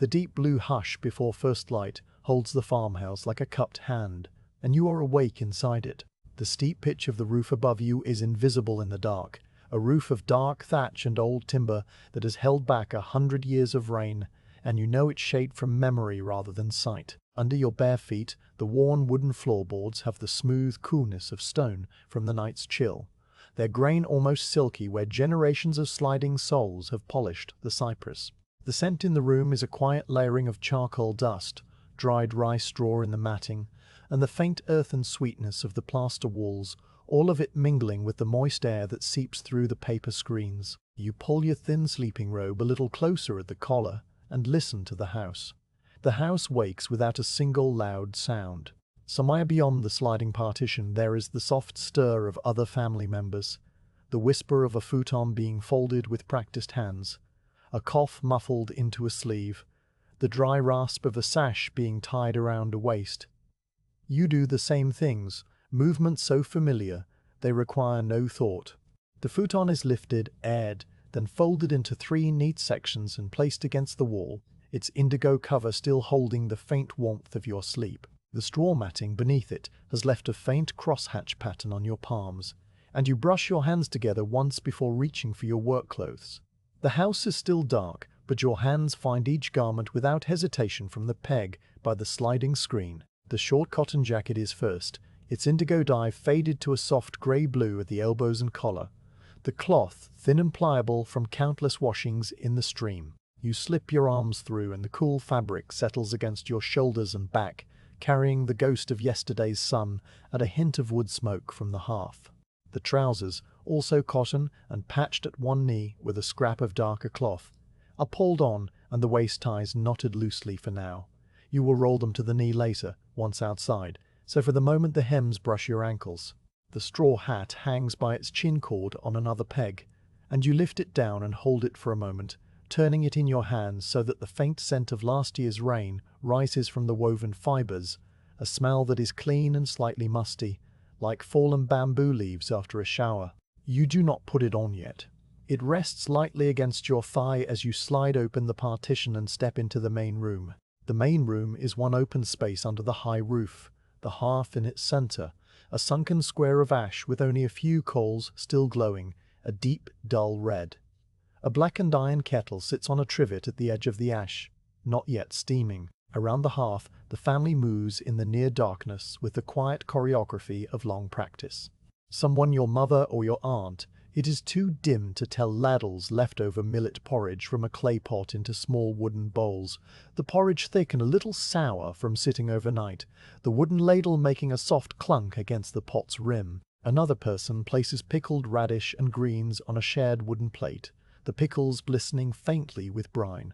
The deep blue hush before first light holds the farmhouse like a cupped hand, and you are awake inside it. The steep pitch of the roof above you is invisible in the dark, a roof of dark thatch and old timber that has held back 100 years of rain, and you know its shape from memory rather than sight. Under your bare feet, the worn wooden floorboards have the smooth coolness of stone from the night's chill, their grain almost silky where generations of sliding soles have polished the cypress. The scent in the room is a quiet layering of charcoal dust, dried rice straw in the matting, and the faint earthen sweetness of the plaster walls, all of it mingling with the moist air that seeps through the paper screens. You pull your thin sleeping robe a little closer at the collar and listen to the house. The house wakes without a single loud sound. Somewhere beyond the sliding partition there is the soft stir of other family members, the whisper of a futon being folded with practiced hands, a cough muffled into a sleeve, the dry rasp of a sash being tied around a waist. You do the same things, movements so familiar they require no thought. The futon is lifted, aired, then folded into 3 neat sections and placed against the wall, its indigo cover still holding the faint warmth of your sleep. The straw matting beneath it has left a faint crosshatch pattern on your palms, and you brush your hands together once before reaching for your work clothes. The house is still dark, but your hands find each garment without hesitation from the peg by the sliding screen. The short cotton jacket is first, its indigo dye faded to a soft grey-blue at the elbows and collar, the cloth thin and pliable from countless washings in the stream. You slip your arms through and the cool fabric settles against your shoulders and back, carrying the ghost of yesterday's sun and a hint of wood smoke from the hearth. The trousers, also cotton and patched at one knee with a scrap of darker cloth, are pulled on and the waist ties knotted loosely for now. You will roll them to the knee later, once outside, so for the moment the hems brush your ankles. The straw hat hangs by its chin cord on another peg, and you lift it down and hold it for a moment, turning it in your hands so that the faint scent of last year's rain rises from the woven fibers, a smell that is clean and slightly musty, like fallen bamboo leaves after a shower. You do not put it on yet. It rests lightly against your thigh as you slide open the partition and step into the main room. The main room is one open space under the high roof, the hearth in its center, a sunken square of ash with only a few coals still glowing, a deep, dull red. A blackened iron kettle sits on a trivet at the edge of the ash, not yet steaming. Around the hearth, the family moves in the near darkness with the quiet choreography of long practice. Someone, your mother or your aunt, it is too dim to tell, ladles leftover millet porridge from a clay pot into small wooden bowls, the porridge thick and a little sour from sitting overnight, the wooden ladle making a soft clunk against the pot's rim. Another person places pickled radish and greens on a shared wooden plate, the pickles glistening faintly with brine.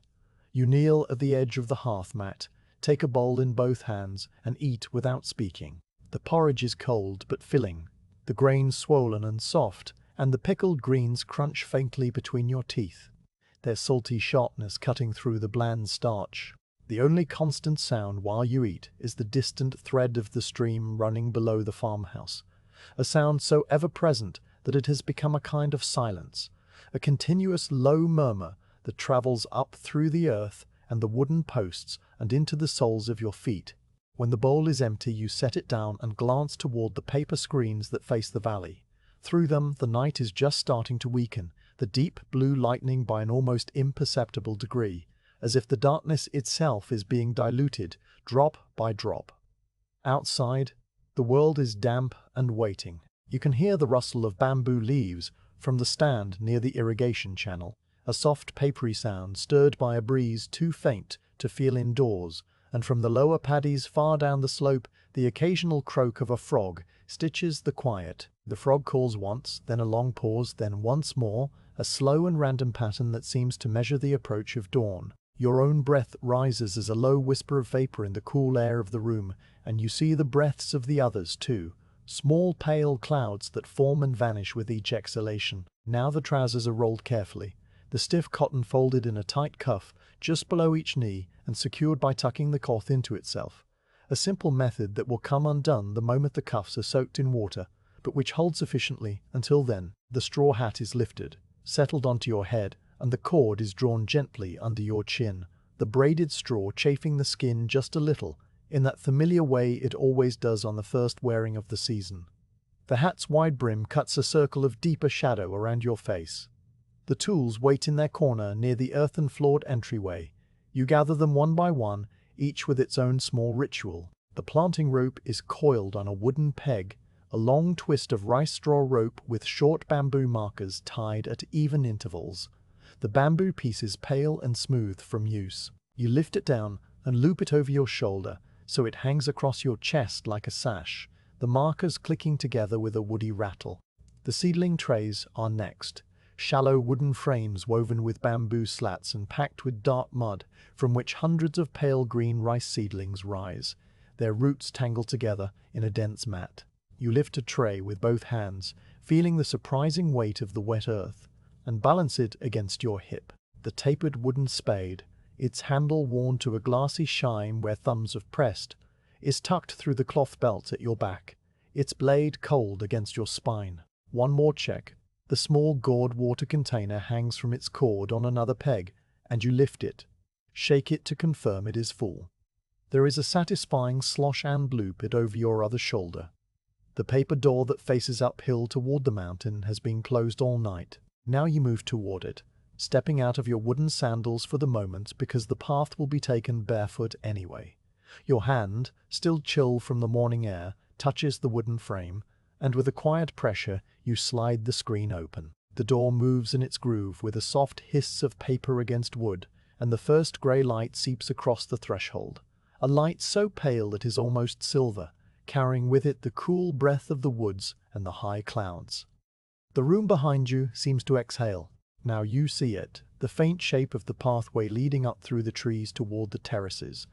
You kneel at the edge of the hearth mat, take a bowl in both hands, and eat without speaking. The porridge is cold but filling, the grains swollen and soft, and the pickled greens crunch faintly between your teeth, their salty sharpness cutting through the bland starch. The only constant sound while you eat is the distant thread of the stream running below the farmhouse, a sound so ever-present that it has become a kind of silence, a continuous low murmur that travels up through the earth and the wooden posts and into the soles of your feet. When the bowl is empty, you set it down and glance toward the paper screens that face the valley. Through them, the night is just starting to weaken, the deep blue lightening by an almost imperceptible degree, as if the darkness itself is being diluted, drop by drop. Outside, the world is damp and waiting. You can hear the rustle of bamboo leaves from the stand near the irrigation channel, a soft papery sound stirred by a breeze too faint to feel indoors, and from the lower paddies far down the slope, the occasional croak of a frog stitches the quiet. The frog calls once, then a long pause, then once more, a slow and random pattern that seems to measure the approach of dawn. Your own breath rises as a low whisper of vapor in the cool air of the room, and you see the breaths of the others too, small pale clouds that form and vanish with each exhalation. Now the trousers are rolled carefully, the stiff cotton folded in a tight cuff just below each knee and secured by tucking the cloth into itself, a simple method that will come undone the moment the cuffs are soaked in water, but which holds sufficiently until then. The straw hat is lifted, settled onto your head, and the cord is drawn gently under your chin, the braided straw chafing the skin just a little, in that familiar way it always does on the first wearing of the season. The hat's wide brim cuts a circle of deeper shadow around your face. The tools wait in their corner near the earthen-floored entryway. You gather them one by one, each with its own small ritual. The planting rope is coiled on a wooden peg, a long twist of rice straw rope with short bamboo markers tied at even intervals. The bamboo piece is pale and smooth from use. You lift it down and loop it over your shoulder, so it hangs across your chest like a sash, the markers clicking together with a woody rattle. The seedling trays are next. Shallow wooden frames woven with bamboo slats and packed with dark mud, from which hundreds of pale green rice seedlings rise, their roots tangled together in a dense mat. You lift a tray with both hands, feeling the surprising weight of the wet earth, and balance it against your hip. The tapered wooden spade, its handle worn to a glassy shine where thumbs have pressed, is tucked through the cloth belt at your back, its blade cold against your spine. One more check. The small gourd water container hangs from its cord on another peg, and you lift it. Shake it to confirm it is full. There is a satisfying slosh and loop it over your other shoulder. The paper door that faces uphill toward the mountain has been closed all night. Now you move toward it, stepping out of your wooden sandals for the moment because the path will be taken barefoot anyway. Your hand, still chill from the morning air, touches the wooden frame, and with a quiet pressure you slide the screen open. The door moves in its groove with a soft hiss of paper against wood, and the first grey light seeps across the threshold, a light so pale it is almost silver, carrying with it the cool breath of the woods and the high clouds. The room behind you seems to exhale. Now you see it, the faint shape of the pathway leading up through the trees toward the terraces.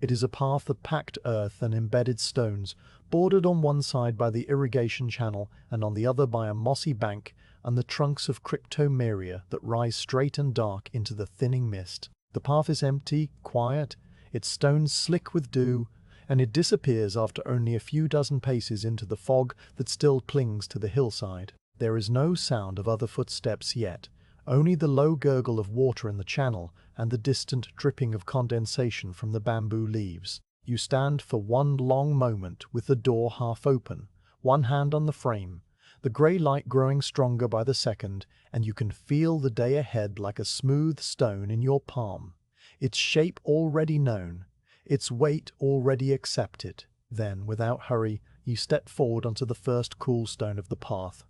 It is a path of packed earth and embedded stones, bordered on one side by the irrigation channel and on the other by a mossy bank and the trunks of cryptomeria that rise straight and dark into the thinning mist. The path is empty, quiet, its stones slick with dew, and it disappears after only a few dozen paces into the fog that still clings to the hillside. There is no sound of other footsteps yet, only the low gurgle of water in the channel and the distant dripping of condensation from the bamboo leaves. You stand for one long moment with the door half open, one hand on the frame, the grey light growing stronger by the second, and you can feel the day ahead like a smooth stone in your palm, its shape already known, its weight already accepted. Then, without hurry, you step forward onto the first cool stone of the path.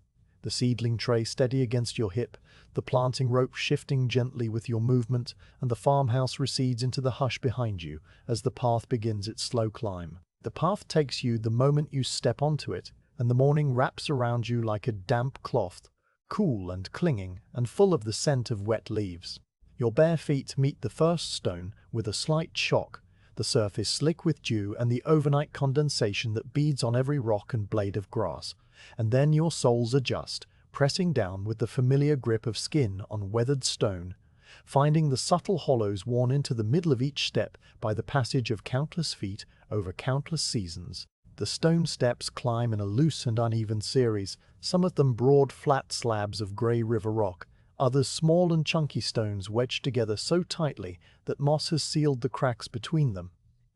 The seedling tray steady against your hip, the planting rope shifting gently with your movement, and the farmhouse recedes into the hush behind you as the path begins its slow climb. The path takes you the moment you step onto it, and the morning wraps around you like a damp cloth, cool and clinging and full of the scent of wet leaves. Your bare feet meet the first stone with a slight shock, the surface slick with dew and the overnight condensation that beads on every rock and blade of grass, and then your soles adjust, pressing down with the familiar grip of skin on weathered stone, finding the subtle hollows worn into the middle of each step by the passage of countless feet over countless seasons. The stone steps climb in a loose and uneven series, some of them broad flat slabs of grey river rock, others small and chunky stones wedged together so tightly that moss has sealed the cracks between them,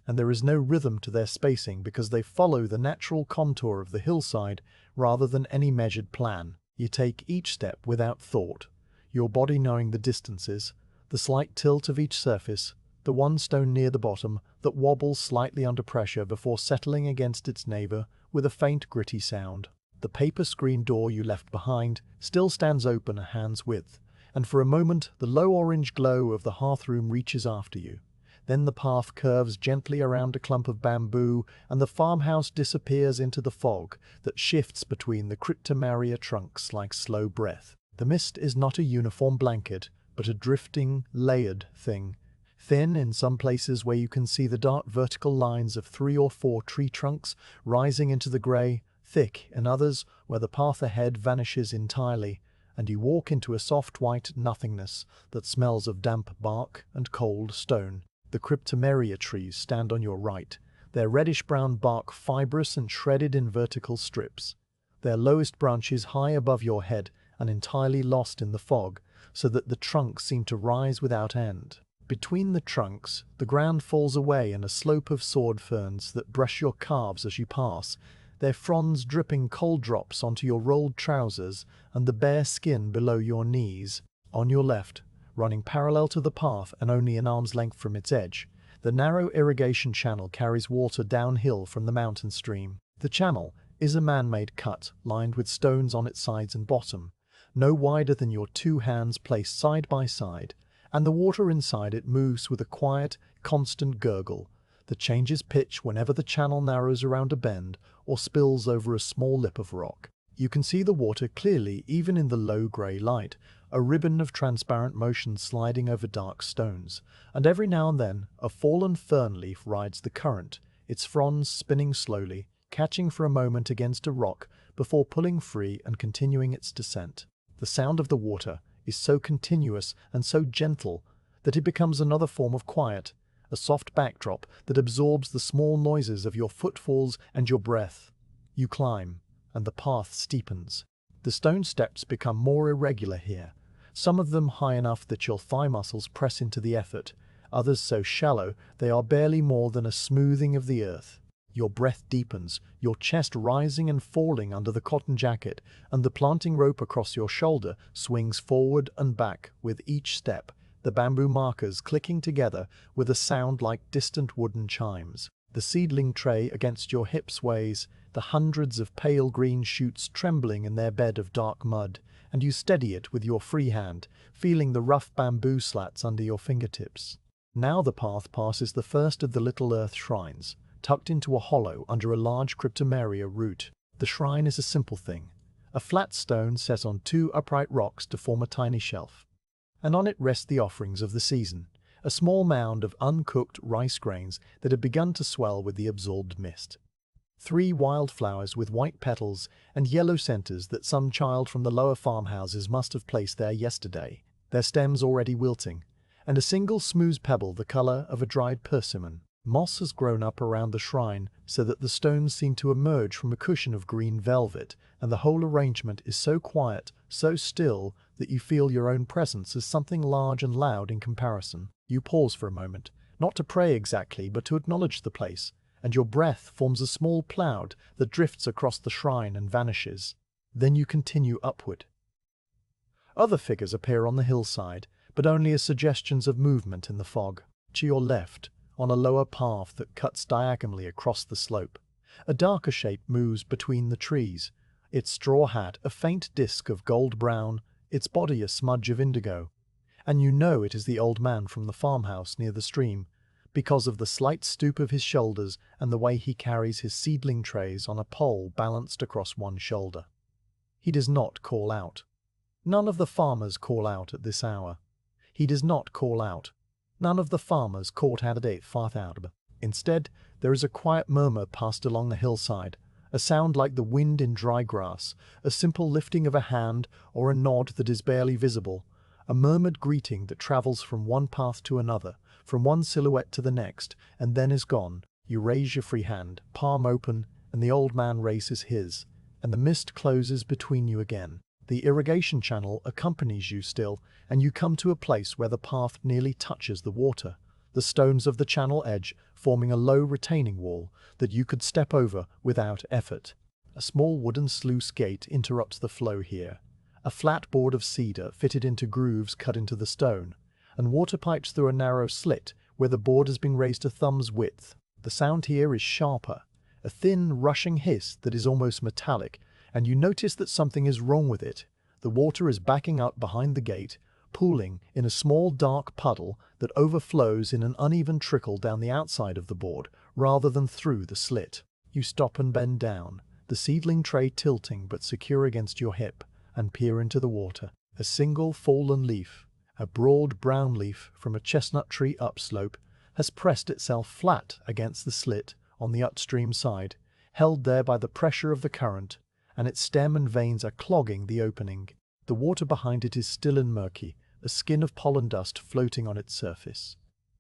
and there is no rhythm to their spacing because they follow the natural contour of the hillside rather than any measured plan. You take each step without thought, your body knowing the distances, the slight tilt of each surface, the one stone near the bottom that wobbles slightly under pressure before settling against its neighbor with a faint gritty sound. The paper screen door you left behind still stands open a hand's width, and for a moment the low orange glow of the hearthroom reaches after you. Then the path curves gently around a clump of bamboo, and the farmhouse disappears into the fog that shifts between the cryptomeria trunks like slow breath. The mist is not a uniform blanket, but a drifting, layered thing, thin in some places where you can see the dark vertical lines of 3 or 4 tree trunks rising into the grey, thick in others where the path ahead vanishes entirely, and you walk into a soft white nothingness that smells of damp bark and cold stone. The cryptomeria trees stand on your right, their reddish-brown bark fibrous and shredded in vertical strips, their lowest branches high above your head and entirely lost in the fog, so that the trunks seem to rise without end. Between the trunks, the ground falls away in a slope of sword ferns that brush your calves as you pass, their fronds dripping cold drops onto your rolled trousers and the bare skin below your knees. On your left, running parallel to the path and only an arm's length from its edge, the narrow irrigation channel carries water downhill from the mountain stream. The channel is a man-made cut lined with stones on its sides and bottom, no wider than your two hands placed side by side, and the water inside it moves with a quiet, constant gurgle that changes pitch whenever the channel narrows around a bend or spills over a small lip of rock. You can see the water clearly even in the low grey light, a ribbon of transparent motion sliding over dark stones, and every now and then a fallen fern leaf rides the current, its fronds spinning slowly, catching for a moment against a rock before pulling free and continuing its descent. The sound of the water is so continuous and so gentle that it becomes another form of quiet, a soft backdrop that absorbs the small noises of your footfalls and your breath. You climb, and the path steepens. The stone steps become more irregular here, some of them high enough that your thigh muscles press into the effort, others so shallow they are barely more than a smoothing of the earth. Your breath deepens, your chest rising and falling under the cotton jacket, and the planting rope across your shoulder swings forward and back with each step, the bamboo markers clicking together with a sound like distant wooden chimes. The seedling tray against your hip sways, the hundreds of pale green shoots trembling in their bed of dark mud, and you steady it with your free hand, feeling the rough bamboo slats under your fingertips. Now the path passes the first of the little earth shrines, tucked into a hollow under a large cryptomeria root. The shrine is a simple thing, a flat stone set on two upright rocks to form a tiny shelf, and on it rest the offerings of the season, a small mound of uncooked rice grains that had begun to swell with the absorbed mist. 3 wildflowers with white petals and yellow centers that some child from the lower farmhouses must have placed there yesterday, their stems already wilting, and a single smooth pebble the color of a dried persimmon. Moss has grown up around the shrine so that the stones seem to emerge from a cushion of green velvet, and the whole arrangement is so quiet, so still, that you feel your own presence as something large and loud in comparison. You pause for a moment, not to pray exactly, but to acknowledge the place, and your breath forms a small cloud that drifts across the shrine and vanishes. Then you continue upward. Other figures appear on the hillside, but only as suggestions of movement in the fog. To your left, on a lower path that cuts diagonally across the slope, a darker shape moves between the trees, its straw hat a faint disk of gold-brown, its body a smudge of indigo, and you know it is the old man from the farmhouse near the stream, because of the slight stoop of his shoulders and the way he carries his seedling trays on a pole balanced across one shoulder. He does not call out. None of the farmers call out at this hour. He does not call out. None of the farmers caught at it fought out. Instead, there is a quiet murmur passed along the hillside, a sound like the wind in dry grass, a simple lifting of a hand or a nod that is barely visible, a murmured greeting that travels from one path to another, from one silhouette to the next, and then is gone. You raise your free hand, palm open, and the old man raises his, and the mist closes between you again. The irrigation channel accompanies you still, and you come to a place where the path nearly touches the water, the stones of the channel edge forming a low retaining wall that you could step over without effort. A small wooden sluice gate interrupts the flow here, a flat board of cedar fitted into grooves cut into the stone, and water pipes through a narrow slit where the board has been raised to thumb's width. The sound here is sharper, a thin, rushing hiss that is almost metallic, and you notice that something is wrong with it. The water is backing up behind the gate, pooling in a small dark puddle that overflows in an uneven trickle down the outside of the board rather than through the slit. You stop and bend down, the seedling tray tilting but secure against your hip, and peer into the water. A single fallen leaf, a broad brown leaf from a chestnut tree upslope, has pressed itself flat against the slit on the upstream side, held there by the pressure of the current, and its stem and veins are clogging the opening. The water behind it is still and murky, a skin of pollen dust floating on its surface.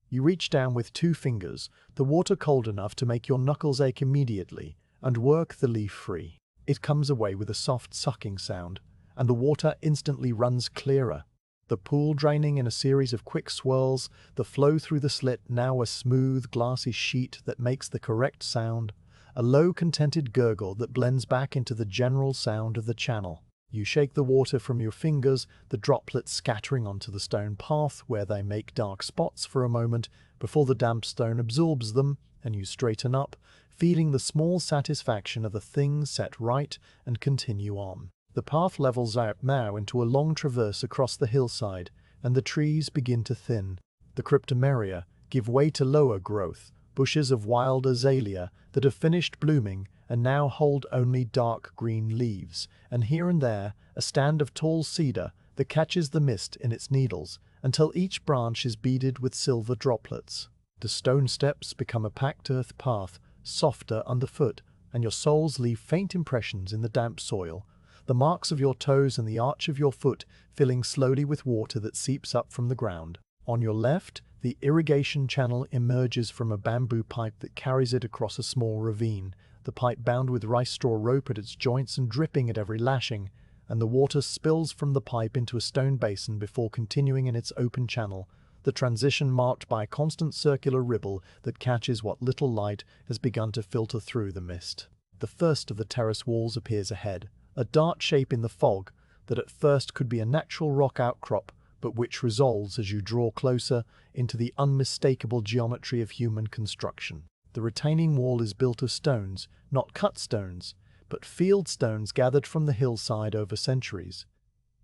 You reach down with 2 fingers, the water cold enough to make your knuckles ache immediately, and work the leaf free. It comes away with a soft sucking sound, and the water instantly runs clearer. The pool draining in a series of quick swirls, the flow through the slit now a smooth, glassy sheet that makes the correct sound, a low, contented gurgle that blends back into the general sound of the channel. You shake the water from your fingers, the droplets scattering onto the stone path where they make dark spots for a moment before the damp stone absorbs them, and you straighten up, feeling the small satisfaction of a thing set right, and continue on. The path levels out now into a long traverse across the hillside, and the trees begin to thin. The cryptomeria give way to lower growth, bushes of wild azalea that have finished blooming and now hold only dark green leaves, and here and there a stand of tall cedar that catches the mist in its needles until each branch is beaded with silver droplets. The stone steps become a packed earth path, softer underfoot, and your soles leave faint impressions in the damp soil, the marks of your toes and the arch of your foot filling slowly with water that seeps up from the ground. On your left, the irrigation channel emerges from a bamboo pipe that carries it across a small ravine, the pipe bound with rice straw rope at its joints and dripping at every lashing, and the water spills from the pipe into a stone basin before continuing in its open channel, the transition marked by a constant circular ripple that catches what little light has begun to filter through the mist. The first of the terrace walls appears ahead, a dark shape in the fog that at first could be a natural rock outcrop, but which resolves as you draw closer into the unmistakable geometry of human construction. The retaining wall is built of stones, not cut stones, but field stones gathered from the hillside over centuries.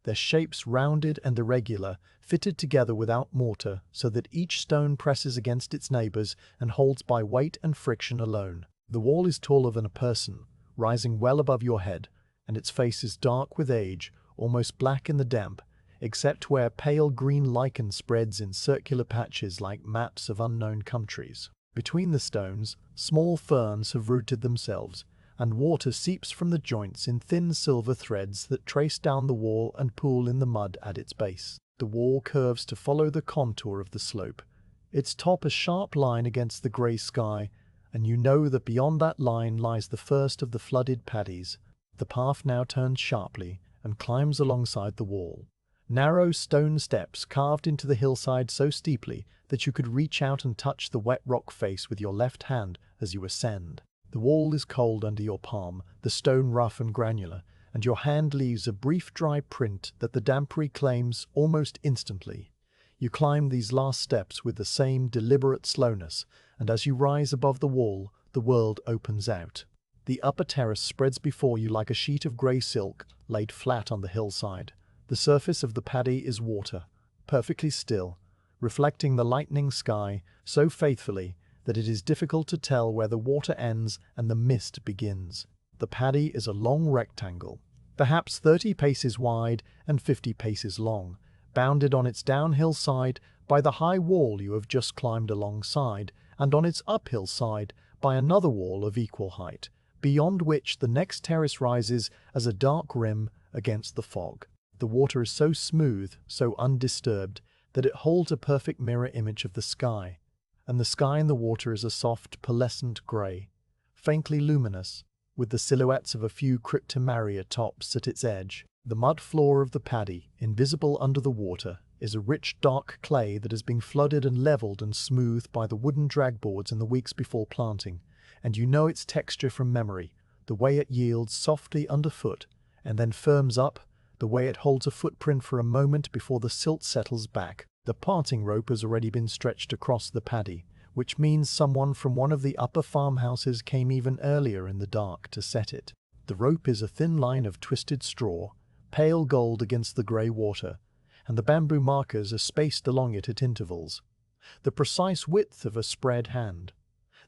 Their shapes rounded and irregular, fitted together without mortar so that each stone presses against its neighbors and holds by weight and friction alone. The wall is taller than a person, rising well above your head, and its face is dark with age, almost black in the damp, except where pale green lichen spreads in circular patches like maps of unknown countries. Between the stones, small ferns have rooted themselves, and water seeps from the joints in thin silver threads that trace down the wall and pool in the mud at its base. The wall curves to follow the contour of the slope, its top a sharp line against the grey sky, and you know that beyond that line lies the first of the flooded paddies. The path now turns sharply and climbs alongside the wall. Narrow stone steps carved into the hillside so steeply that you could reach out and touch the wet rock face with your left hand as you ascend. The wall is cold under your palm, the stone rough and granular, and your hand leaves a brief dry print that the damp reclaims almost instantly. You climb these last steps with the same deliberate slowness, and as you rise above the wall, the world opens out. The upper terrace spreads before you like a sheet of grey silk laid flat on the hillside. The surface of the paddy is water, perfectly still, reflecting the lightning sky so faithfully that it is difficult to tell where the water ends and the mist begins. The paddy is a long rectangle, perhaps 30 paces wide and 50 paces long, bounded on its downhill side by the high wall you have just climbed alongside, and on its uphill side by another wall of equal height, beyond which the next terrace rises as a dark rim against the fog. The water is so smooth, so undisturbed, that it holds a perfect mirror image of the sky, and the sky and the water is a soft, pearlescent grey, faintly luminous, with the silhouettes of a few cryptomeria tops at its edge. The mud floor of the paddy, invisible under the water, is a rich dark clay that has been flooded and levelled and smoothed by the wooden dragboards in the weeks before planting, and you know its texture from memory, the way it yields softly underfoot, and then firms up, the way it holds a footprint for a moment before the silt settles back. The parting rope has already been stretched across the paddy, which means someone from one of the upper farmhouses came even earlier in the dark to set it. The rope is a thin line of twisted straw, pale gold against the grey water, and the bamboo markers are spaced along it at intervals, the precise width of a spread hand.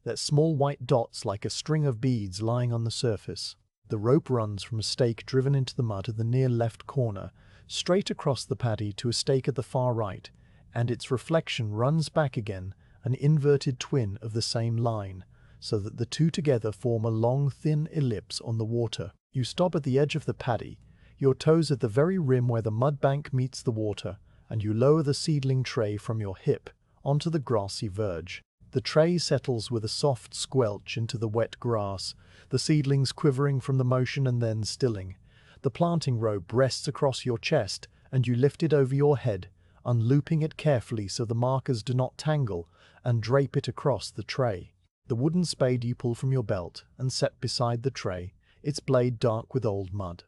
That small white dots like a string of beads lying on the surface. The rope runs from a stake driven into the mud at the near left corner, straight across the paddy to a stake at the far right, and its reflection runs back again, an inverted twin of the same line, so that the two together form a long thin ellipse on the water. You stop at the edge of the paddy, your toes at the very rim where the mud bank meets the water, and you lower the seedling tray from your hip onto the grassy verge. The tray settles with a soft squelch into the wet grass, the seedlings quivering from the motion and then stilling. The planting rope rests across your chest, and you lift it over your head, unlooping it carefully so the markers do not tangle, and drape it across the tray. The wooden spade you pull from your belt and set beside the tray, its blade dark with old mud.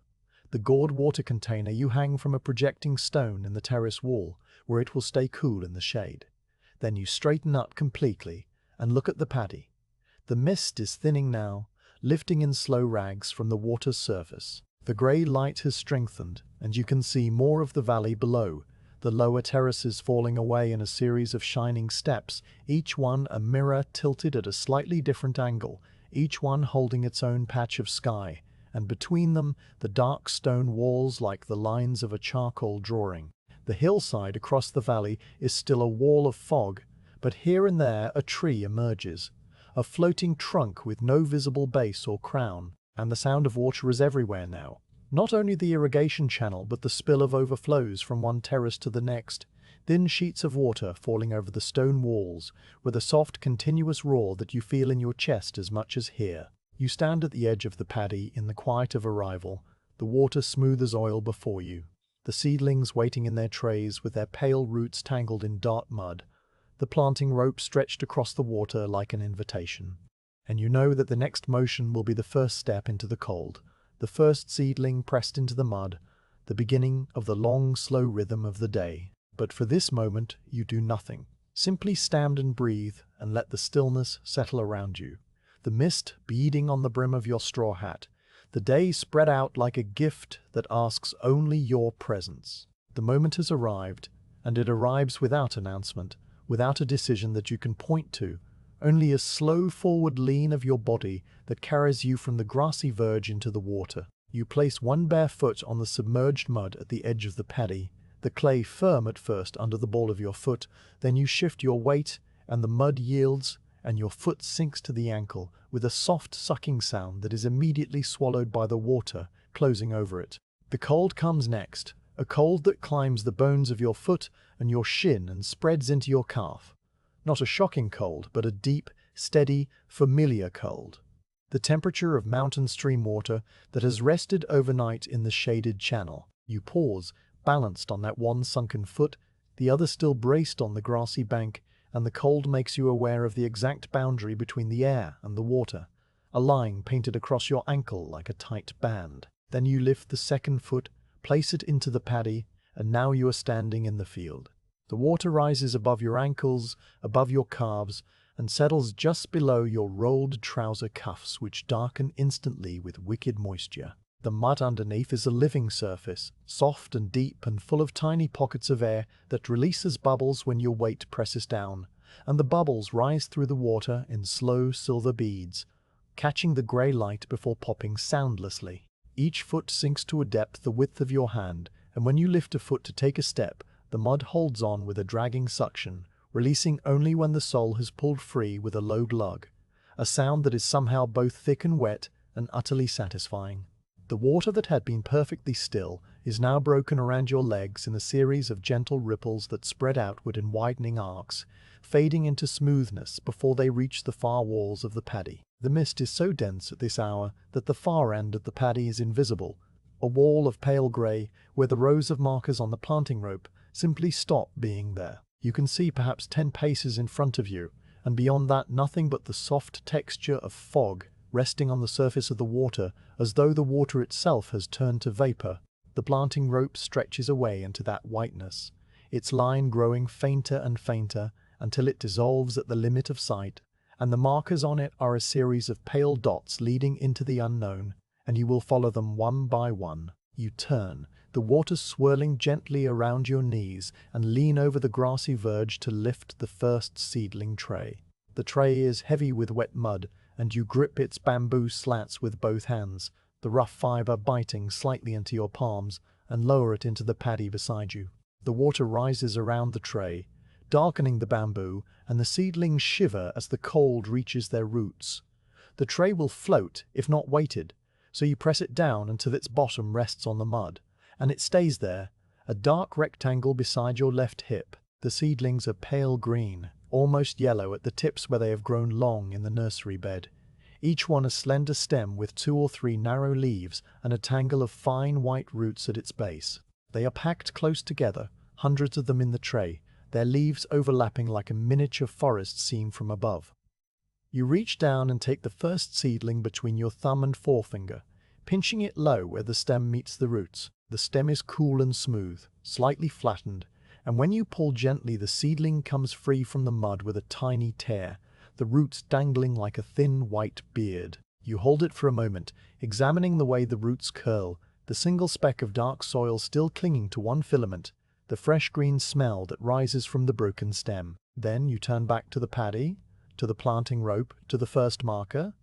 The gourd water container you hang from a projecting stone in the terrace wall, where it will stay cool in the shade. Then you straighten up completely and look at the paddy. The mist is thinning now, lifting in slow rags from the water's surface. The grey light has strengthened, and you can see more of the valley below, the lower terraces falling away in a series of shining steps, each one a mirror tilted at a slightly different angle, each one holding its own patch of sky, and between them the dark stone walls like the lines of a charcoal drawing. The hillside across the valley is still a wall of fog, but here and there a tree emerges, a floating trunk with no visible base or crown, and the sound of water is everywhere now. Not only the irrigation channel, but the spill of overflows from one terrace to the next, thin sheets of water falling over the stone walls, with a soft, continuous roar that you feel in your chest as much as here. You stand at the edge of the paddy in the quiet of arrival, the water smooth as oil before you, the seedlings waiting in their trays with their pale roots tangled in dark mud, the planting rope stretched across the water like an invitation. And you know that the next motion will be the first step into the cold, the first seedling pressed into the mud, the beginning of the long, slow rhythm of the day. But for this moment you do nothing. Simply stand and breathe and let the stillness settle around you. The mist beading on the brim of your straw hat, the day spread out like a gift that asks only your presence. The moment has arrived, and it arrives without announcement, without a decision that you can point to, only a slow forward lean of your body that carries you from the grassy verge into the water. You place one bare foot on the submerged mud at the edge of the paddy, the clay firm at first under the ball of your foot, then you shift your weight, and the mud yields, and your foot sinks to the ankle with a soft sucking sound that is immediately swallowed by the water, closing over it. The cold comes next, a cold that climbs the bones of your foot and your shin and spreads into your calf. Not a shocking cold, but a deep, steady, familiar cold. The temperature of mountain stream water that has rested overnight in the shaded channel. You pause, balanced on that one sunken foot, the other still braced on the grassy bank, and the cold makes you aware of the exact boundary between the air and the water, a line painted across your ankle like a tight band. Then you lift the second foot, place it into the paddy, and now you are standing in the field. The water rises above your ankles, above your calves, and settles just below your rolled trouser cuffs, which darken instantly with wicked moisture. The mud underneath is a living surface, soft and deep and full of tiny pockets of air that releases bubbles when your weight presses down, and the bubbles rise through the water in slow silver beads, catching the grey light before popping soundlessly. Each foot sinks to a depth the width of your hand, and when you lift a foot to take a step, the mud holds on with a dragging suction, releasing only when the sole has pulled free with a low glug, a sound that is somehow both thick and wet and utterly satisfying. The water that had been perfectly still is now broken around your legs in a series of gentle ripples that spread outward in widening arcs, fading into smoothness before they reach the far walls of the paddy. The mist is so dense at this hour that the far end of the paddy is invisible, a wall of pale grey where the rows of markers on the planting rope simply stop being there. You can see perhaps 10 paces in front of you, and beyond that nothing but the soft texture of fog resting on the surface of the water as though the water itself has turned to vapor. The planting rope stretches away into that whiteness, its line growing fainter and fainter until it dissolves at the limit of sight, and the markers on it are a series of pale dots leading into the unknown, and you will follow them one by one. You turn, the water swirling gently around your knees, and lean over the grassy verge to lift the first seedling tray. The tray is heavy with wet mud, and you grip its bamboo slats with both hands, the rough fibre biting slightly into your palms, and lower it into the paddy beside you. The water rises around the tray, darkening the bamboo, and the seedlings shiver as the cold reaches their roots. The tray will float, if not weighted, so you press it down until its bottom rests on the mud, and it stays there, a dark rectangle beside your left hip. The seedlings are pale green, almost yellow at the tips where they have grown long in the nursery bed, each one a slender stem with 2 or 3 narrow leaves and a tangle of fine white roots at its base. They are packed close together, hundreds of them in the tray, their leaves overlapping like a miniature forest seen from above. You reach down and take the first seedling between your thumb and forefinger, pinching it low where the stem meets the roots. The stem is cool and smooth, slightly flattened, and when you pull gently, the seedling comes free from the mud with a tiny tear, the roots dangling like a thin white beard. You hold it for a moment, examining the way the roots curl, the single speck of dark soil still clinging to one filament, the fresh green smell that rises from the broken stem. Then you turn back to the paddy, to the planting rope, to the first marker,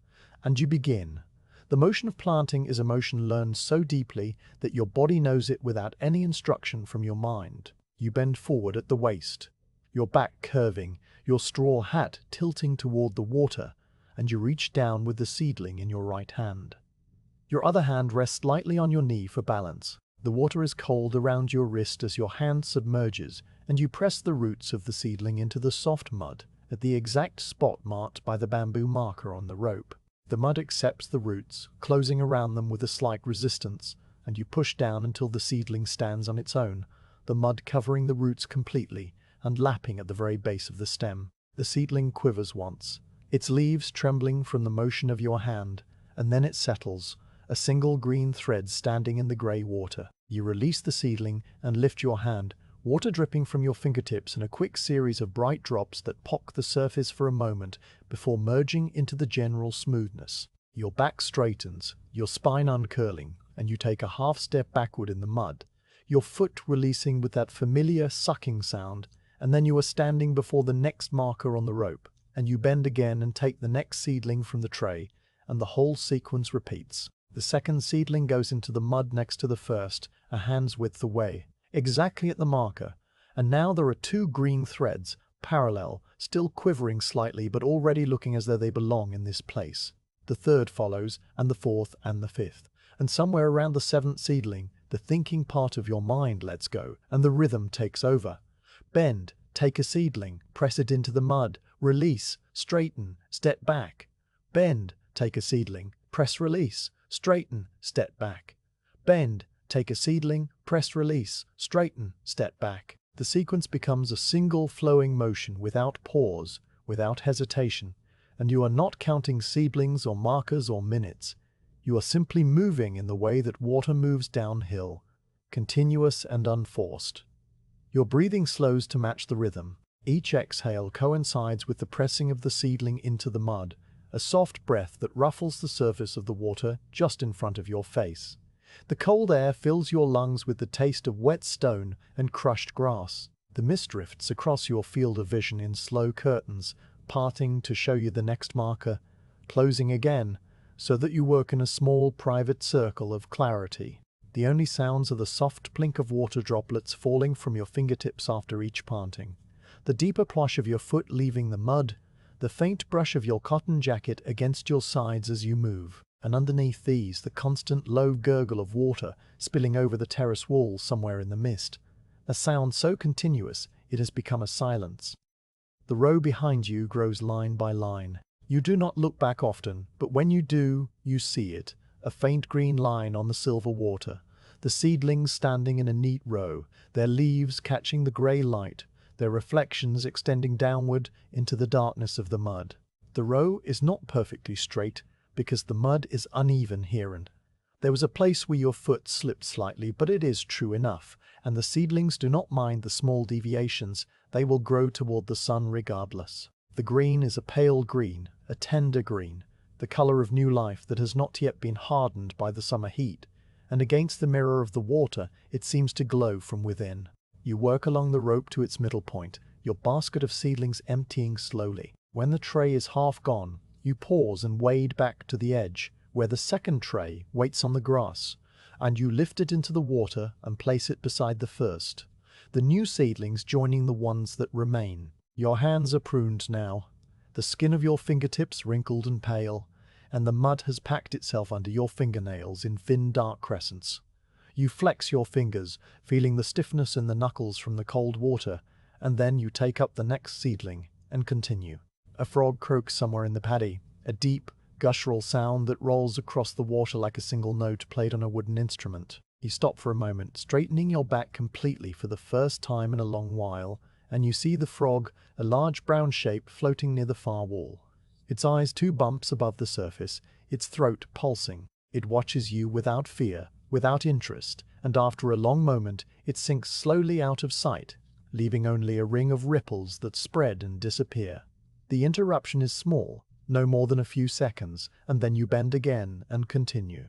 and you begin. The motion of planting is a motion learned so deeply that your body knows it without any instruction from your mind. You bend forward at the waist, your back curving, your straw hat tilting toward the water, and you reach down with the seedling in your right hand. Your other hand rests lightly on your knee for balance. The water is cold around your wrist as your hand submerges, and you press the roots of the seedling into the soft mud at the exact spot marked by the bamboo marker on the rope. The mud accepts the roots, closing around them with a slight resistance, and you push down until the seedling stands on its own, the mud covering the roots completely and lapping at the very base of the stem. The seedling quivers once, its leaves trembling from the motion of your hand, and then it settles, a single green thread standing in the grey water. You release the seedling and lift your hand, water dripping from your fingertips in a quick series of bright drops that pock the surface for a moment before merging into the general smoothness. Your back straightens, your spine uncurling, and you take a half step backward in the mud, your foot releasing with that familiar sucking sound, and then you are standing before the next marker on the rope, and you bend again and take the next seedling from the tray, and the whole sequence repeats. The second seedling goes into the mud next to the first, a hand's width away, exactly at the marker, and now there are two green threads, parallel, still quivering slightly but already looking as though they belong in this place. The third follows, and the fourth and the fifth, and somewhere around the seventh seedling, the thinking part of your mind lets go, and the rhythm takes over. Bend, take a seedling, press it into the mud, release, straighten, step back. Bend, take a seedling, press release, straighten, step back. Bend, take a seedling, press release, straighten, step back. The sequence becomes a single flowing motion without pause, without hesitation, and you are not counting seedlings or markers or minutes. You are simply moving in the way that water moves downhill, continuous and unforced. Your breathing slows to match the rhythm. Each exhale coincides with the pressing of the seedling into the mud, a soft breath that ruffles the surface of the water just in front of your face. The cold air fills your lungs with the taste of wet stone and crushed grass. The mist drifts across your field of vision in slow curtains, parting to show you the next marker, closing again, so that you work in a small private circle of clarity. The only sounds are the soft plink of water droplets falling from your fingertips after each planting, the deeper plosh of your foot leaving the mud, the faint brush of your cotton jacket against your sides as you move, and underneath these the constant low gurgle of water spilling over the terrace wall somewhere in the mist, a sound so continuous it has become a silence. The row behind you grows line by line. You do not look back often, but when you do, you see it, a faint green line on the silver water, the seedlings standing in a neat row, their leaves catching the grey light, their reflections extending downward into the darkness of the mud. The row is not perfectly straight because the mud is uneven here and there was a place where your foot slipped slightly, but it is true enough, and the seedlings do not mind the small deviations. They will grow toward the sun regardless. The green is a pale green, a tender green, the color of new life that has not yet been hardened by the summer heat, and against the mirror of the water it seems to glow from within. You work along the rope to its middle point, your basket of seedlings emptying slowly. When the tray is half gone, you pause and wade back to the edge, where the second tray waits on the grass, and you lift it into the water and place it beside the first, the new seedlings joining the ones that remain. Your hands are pruned now, the skin of your fingertips wrinkled and pale, and the mud has packed itself under your fingernails in thin dark crescents. You flex your fingers, feeling the stiffness in the knuckles from the cold water, and then you take up the next seedling and continue. A frog croaks somewhere in the paddy, a deep, guttural sound that rolls across the water like a single note played on a wooden instrument. You stop for a moment, straightening your back completely for the first time in a long while, and you see the frog, a large brown shape floating near the far wall. Its eyes 2 bumps above the surface, its throat pulsing. It watches you without fear, without interest, and after a long moment it sinks slowly out of sight, leaving only a ring of ripples that spread and disappear. The interruption is small, no more than a few seconds, and then you bend again and continue.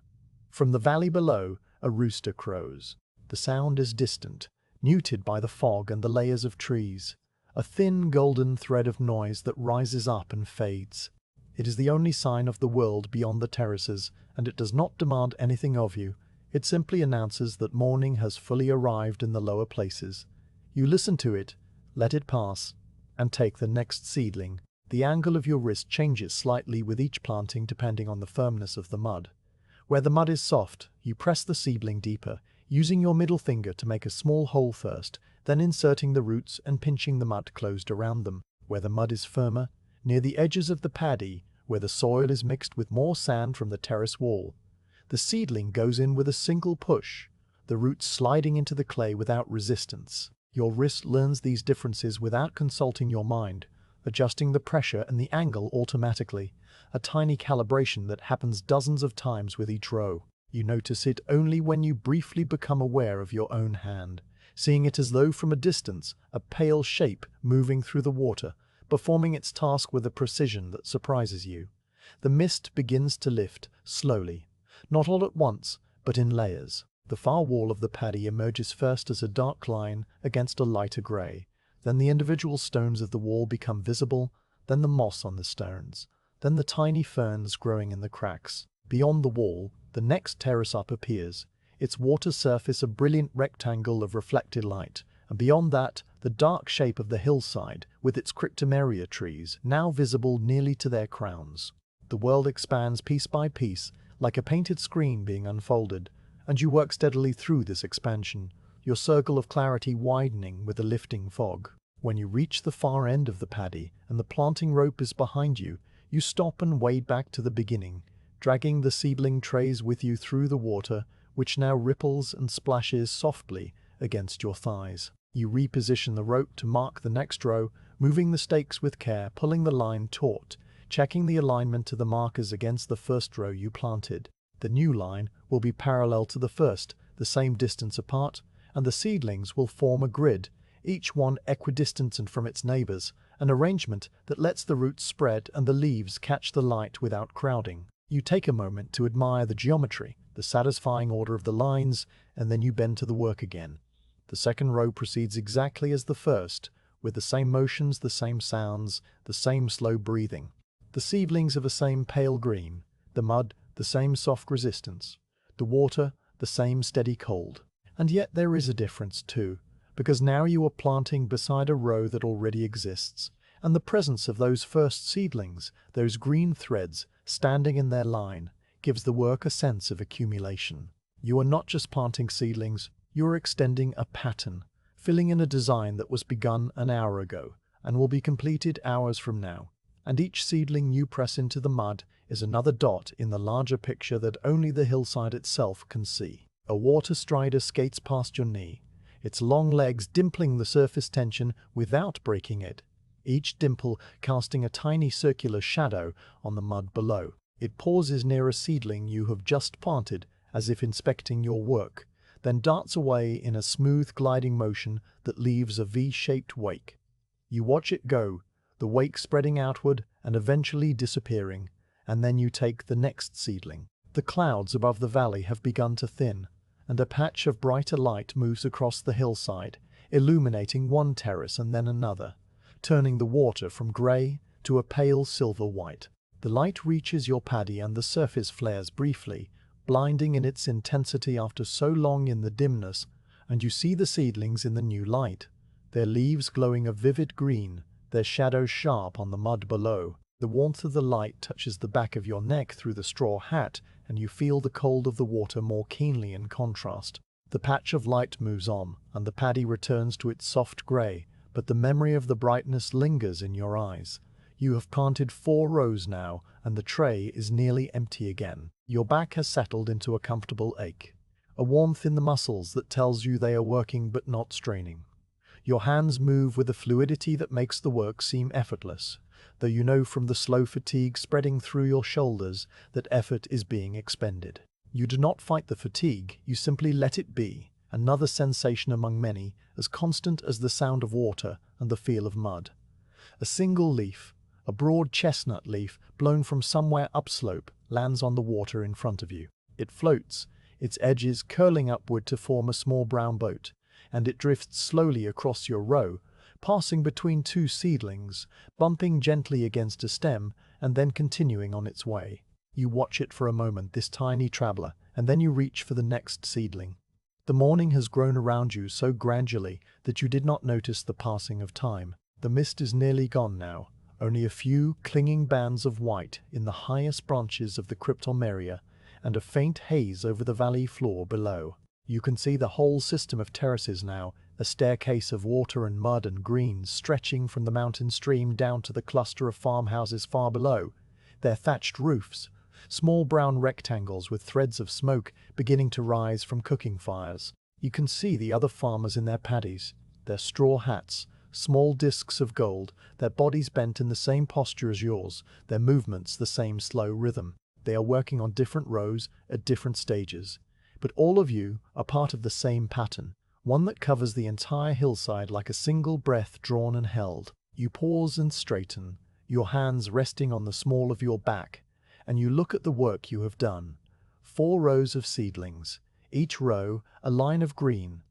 From the valley below, a rooster crows. The sound is distant, muted by the fog and the layers of trees, a thin golden thread of noise that rises up and fades. It is the only sign of the world beyond the terraces, and it does not demand anything of you. It simply announces that morning has fully arrived in the lower places. You listen to it, let it pass, and take the next seedling. The angle of your wrist changes slightly with each planting depending on the firmness of the mud. Where the mud is soft, you press the seedling deeper, using your middle finger to make a small hole first, then inserting the roots and pinching the mud closed around them. Where the mud is firmer, near the edges of the paddy, where the soil is mixed with more sand from the terrace wall, the seedling goes in with a single push, the roots sliding into the clay without resistance. Your wrist learns these differences without consulting your mind, adjusting the pressure and the angle automatically, a tiny calibration that happens dozens of times with each row. You notice it only when you briefly become aware of your own hand, seeing it as though from a distance, a pale shape moving through the water, performing its task with a precision that surprises you. The mist begins to lift, slowly, not all at once, but in layers. The far wall of the paddy emerges first as a dark line against a lighter grey. Then the individual stones of the wall become visible, then the moss on the stones, then the tiny ferns growing in the cracks. Beyond the wall, the next terrace up appears, its water surface a brilliant rectangle of reflected light, and beyond that, the dark shape of the hillside, with its cryptomeria trees, now visible nearly to their crowns. The world expands piece by piece, like a painted screen being unfolded, and you work steadily through this expansion, your circle of clarity widening with the lifting fog. When you reach the far end of the paddy and the planting rope is behind you, you stop and wade back to the beginning, dragging the seedling trays with you through the water, which now ripples and splashes softly against your thighs. You reposition the rope to mark the next row, moving the stakes with care, pulling the line taut, checking the alignment to the markers against the first row you planted. The new line will be parallel to the first, the same distance apart, and the seedlings will form a grid, each one equidistant and from its neighbors, an arrangement that lets the roots spread and the leaves catch the light without crowding. You take a moment to admire the geometry, the satisfying order of the lines, and then you bend to the work again. The second row proceeds exactly as the first, with the same motions, the same sounds, the same slow breathing. The seedlings are the same pale green, the mud the same soft resistance, the water the same steady cold. And yet there is a difference too, because now you are planting beside a row that already exists, and the presence of those first seedlings, those green threads standing in their line, gives the work a sense of accumulation. You are not just planting seedlings, you are extending a pattern, filling in a design that was begun an hour ago and will be completed hours from now. And each seedling you press into the mud is another dot in the larger picture that only the hillside itself can see. A water strider skates past your knee, its long legs dimpling the surface tension without breaking it, each dimple casting a tiny circular shadow on the mud below. It pauses near a seedling you have just planted, as if inspecting your work, then darts away in a smooth gliding motion that leaves a V-shaped wake. You watch it go, the wake spreading outward and eventually disappearing, and then you take the next seedling. The clouds above the valley have begun to thin, and a patch of brighter light moves across the hillside, illuminating one terrace and then another, turning the water from grey to a pale silver white. The light reaches your paddy and the surface flares briefly, blinding in its intensity after so long in the dimness, and you see the seedlings in the new light, their leaves glowing a vivid green, their shadows sharp on the mud below. The warmth of the light touches the back of your neck through the straw hat, and you feel the cold of the water more keenly in contrast. The patch of light moves on, and the paddy returns to its soft grey, but the memory of the brightness lingers in your eyes. You have planted 4 rows now, and the tray is nearly empty again. Your back has settled into a comfortable ache. a warmth in the muscles that tells you they are working but not straining. Your hands move with a fluidity that makes the work seem effortless, though you know from the slow fatigue spreading through your shoulders that effort is being expended. You do not fight the fatigue, you simply let it be, another sensation among many, as constant as the sound of water and the feel of mud. A single leaf, a broad chestnut leaf blown from somewhere upslope, lands on the water in front of you. It floats, its edges curling upward to form a small brown boat, and it drifts slowly across your row, passing between two seedlings, bumping gently against a stem, and then continuing on its way. You watch it for a moment, this tiny traveler, and then you reach for the next seedling. The morning has grown around you so gradually that you did not notice the passing of time. The mist is nearly gone now, only a few clinging bands of white in the highest branches of the cryptomeria, and a faint haze over the valley floor below. You can see the whole system of terraces now, a staircase of water and mud and greens stretching from the mountain stream down to the cluster of farmhouses far below, their thatched roofs, small brown rectangles with threads of smoke beginning to rise from cooking fires. You can see the other farmers in their paddies, their straw hats, small discs of gold, their bodies bent in the same posture as yours, their movements the same slow rhythm. They are working on different rows at different stages, but all of you are part of the same pattern, one that covers the entire hillside like a single breath drawn and held. You pause and straighten, your hands resting on the small of your back, and you look at the work you have done. 4 rows of seedlings, each row a line of green,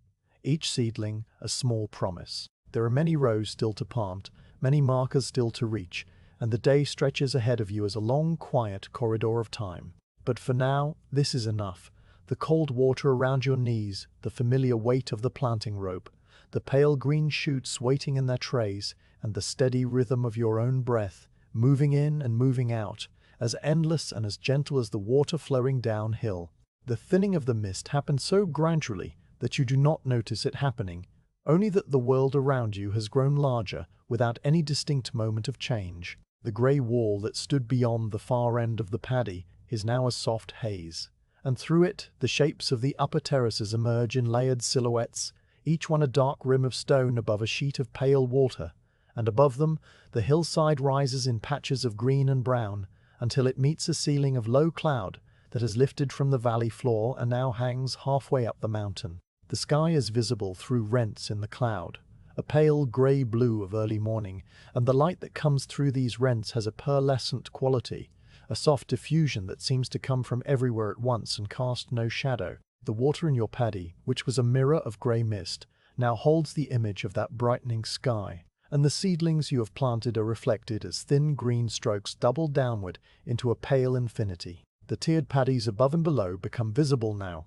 each seedling a small promise. There are many rows still to plant, many markers still to reach, and the day stretches ahead of you as a long, quiet corridor of time. But for now, this is enough. The cold water around your knees, the familiar weight of the planting rope, the pale green shoots waiting in their trays, and the steady rhythm of your own breath, moving in and moving out, as endless and as gentle as the water flowing downhill. The thinning of the mist happens so gradually that you do not notice it happening, only that the world around you has grown larger without any distinct moment of change. The grey wall that stood beyond the far end of the paddy is now a soft haze, and through it the shapes of the upper terraces emerge in layered silhouettes, each one a dark rim of stone above a sheet of pale water, and above them the hillside rises in patches of green and brown until it meets a ceiling of low cloud that has lifted from the valley floor and now hangs halfway up the mountain. The sky is visible through rents in the cloud, a pale grey blue of early morning, and the light that comes through these rents has a pearlescent quality, a soft diffusion that seems to come from everywhere at once and cast no shadow. The water in your paddy, which was a mirror of grey mist, now holds the image of that brightening sky, and the seedlings you have planted are reflected as thin green strokes double downward into a pale infinity. The tiered paddies above and below become visible now,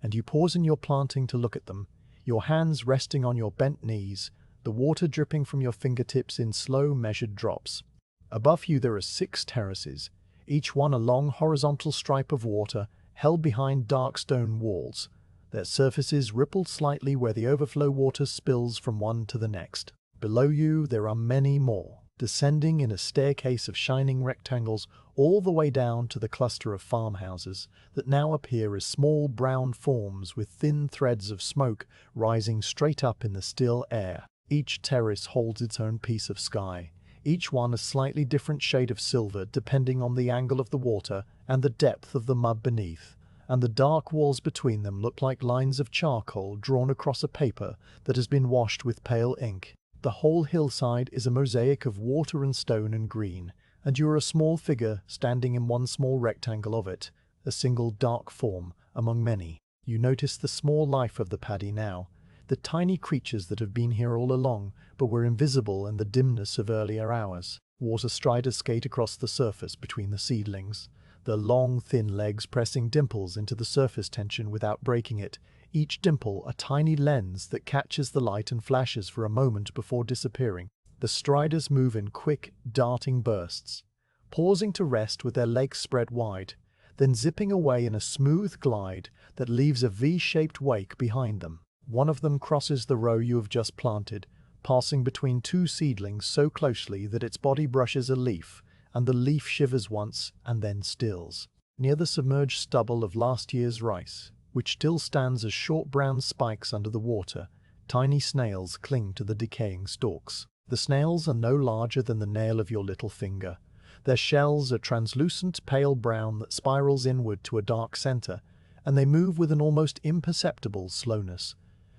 and you pause in your planting to look at them, your hands resting on your bent knees, the water dripping from your fingertips in slow, measured drops. Above you there are 6 terraces, each one a long horizontal stripe of water held behind dark stone walls, their surfaces rippled slightly where the overflow water spills from one to the next. Below you there are many more, descending in a staircase of shining rectangles all the way down to the cluster of farmhouses that now appear as small brown forms with thin threads of smoke rising straight up in the still air. Each terrace holds its own piece of sky, each one a slightly different shade of silver depending on the angle of the water and the depth of the mud beneath, and the dark walls between them look like lines of charcoal drawn across a paper that has been washed with pale ink. The whole hillside is a mosaic of water and stone and green, and you are a small figure standing in one small rectangle of it, a single dark form among many. You notice the small life of the paddy now, the tiny creatures that have been here all along but were invisible in the dimness of earlier hours. Water striders skate across the surface between the seedlings, their long thin legs pressing dimples into the surface tension without breaking it, each dimple a tiny lens that catches the light and flashes for a moment before disappearing. The striders move in quick, darting bursts, pausing to rest with their legs spread wide, then zipping away in a smooth glide that leaves a V-shaped wake behind them. One of them crosses the row you have just planted, passing between 2 seedlings so closely that its body brushes a leaf, and the leaf shivers once and then stills. Near the submerged stubble of last year's rice, which still stands as short brown spikes under the water. Tiny snails cling to the decaying stalks. The snails are no larger than the nail of your little finger. Their shells are translucent pale brown that spirals inward to a dark center, and they move with an almost imperceptible slowness,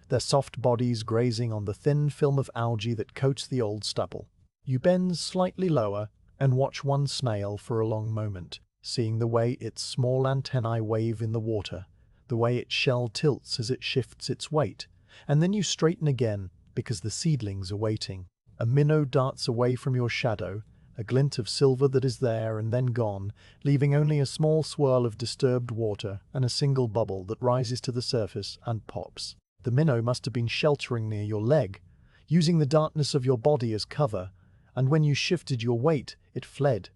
their soft bodies grazing on the thin film of algae that coats the old stubble. You bend slightly lower and watch one snail for a long moment, seeing the way its small antennae wave in the water, the way its shell tilts as it shifts its weight, and then you straighten again because the seedlings are waiting. A minnow darts away from your shadow, a glint of silver that is there and then gone, leaving only a small swirl of disturbed water and a single bubble that rises to the surface and pops. The minnow must have been sheltering near your leg, using the darkness of your body as cover, and when you shifted your weight, it fled.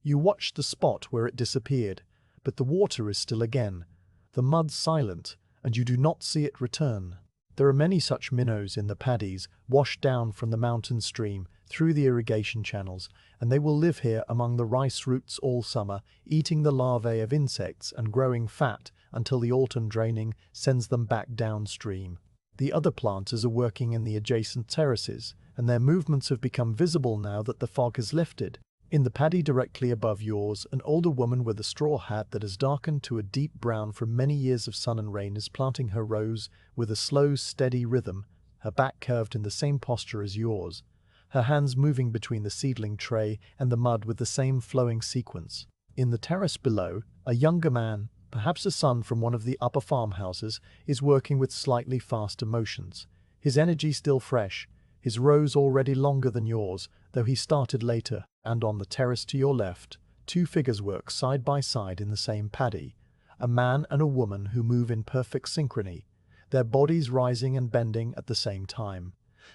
You watched the spot where it disappeared, but the water is still again, the mud silent, and you do not see it return. There are many such minnows in the paddies, washed down from the mountain stream through the irrigation channels, and they will live here among the rice roots all summer, eating the larvae of insects and growing fat until the autumn draining sends them back downstream. The other planters are working in the adjacent terraces, and their movements have become visible now that the fog has lifted. In the paddy directly above yours, an older woman with a straw hat that has darkened to a deep brown from many years of sun and rain is planting her rows with a slow, steady rhythm, her back curved in the same posture as yours, her hands moving between the seedling tray and the mud with the same flowing sequence. In the terrace below, a younger man, perhaps a son from one of the upper farmhouses, is working with slightly faster motions, his energy still fresh, his rows already longer than yours, though he started later. And on the terrace to your left, two figures work side by side in the same paddy, a man and a woman who move in perfect synchrony, their bodies rising and bending at the same time,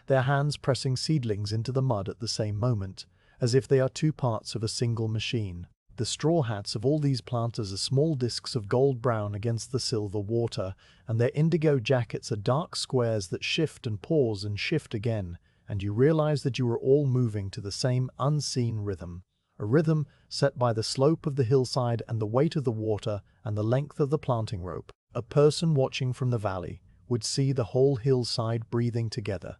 their hands pressing seedlings into the mud at the same moment, as if they are two parts of a single machine. The straw hats of all these planters are small discs of gold brown against the silver water, and their indigo jackets are dark squares that shift and pause and shift again, and you realize that you are all moving to the same unseen rhythm, a rhythm set by the slope of the hillside and the weight of the water and the length of the planting rope. A person watching from the valley would see the whole hillside breathing together,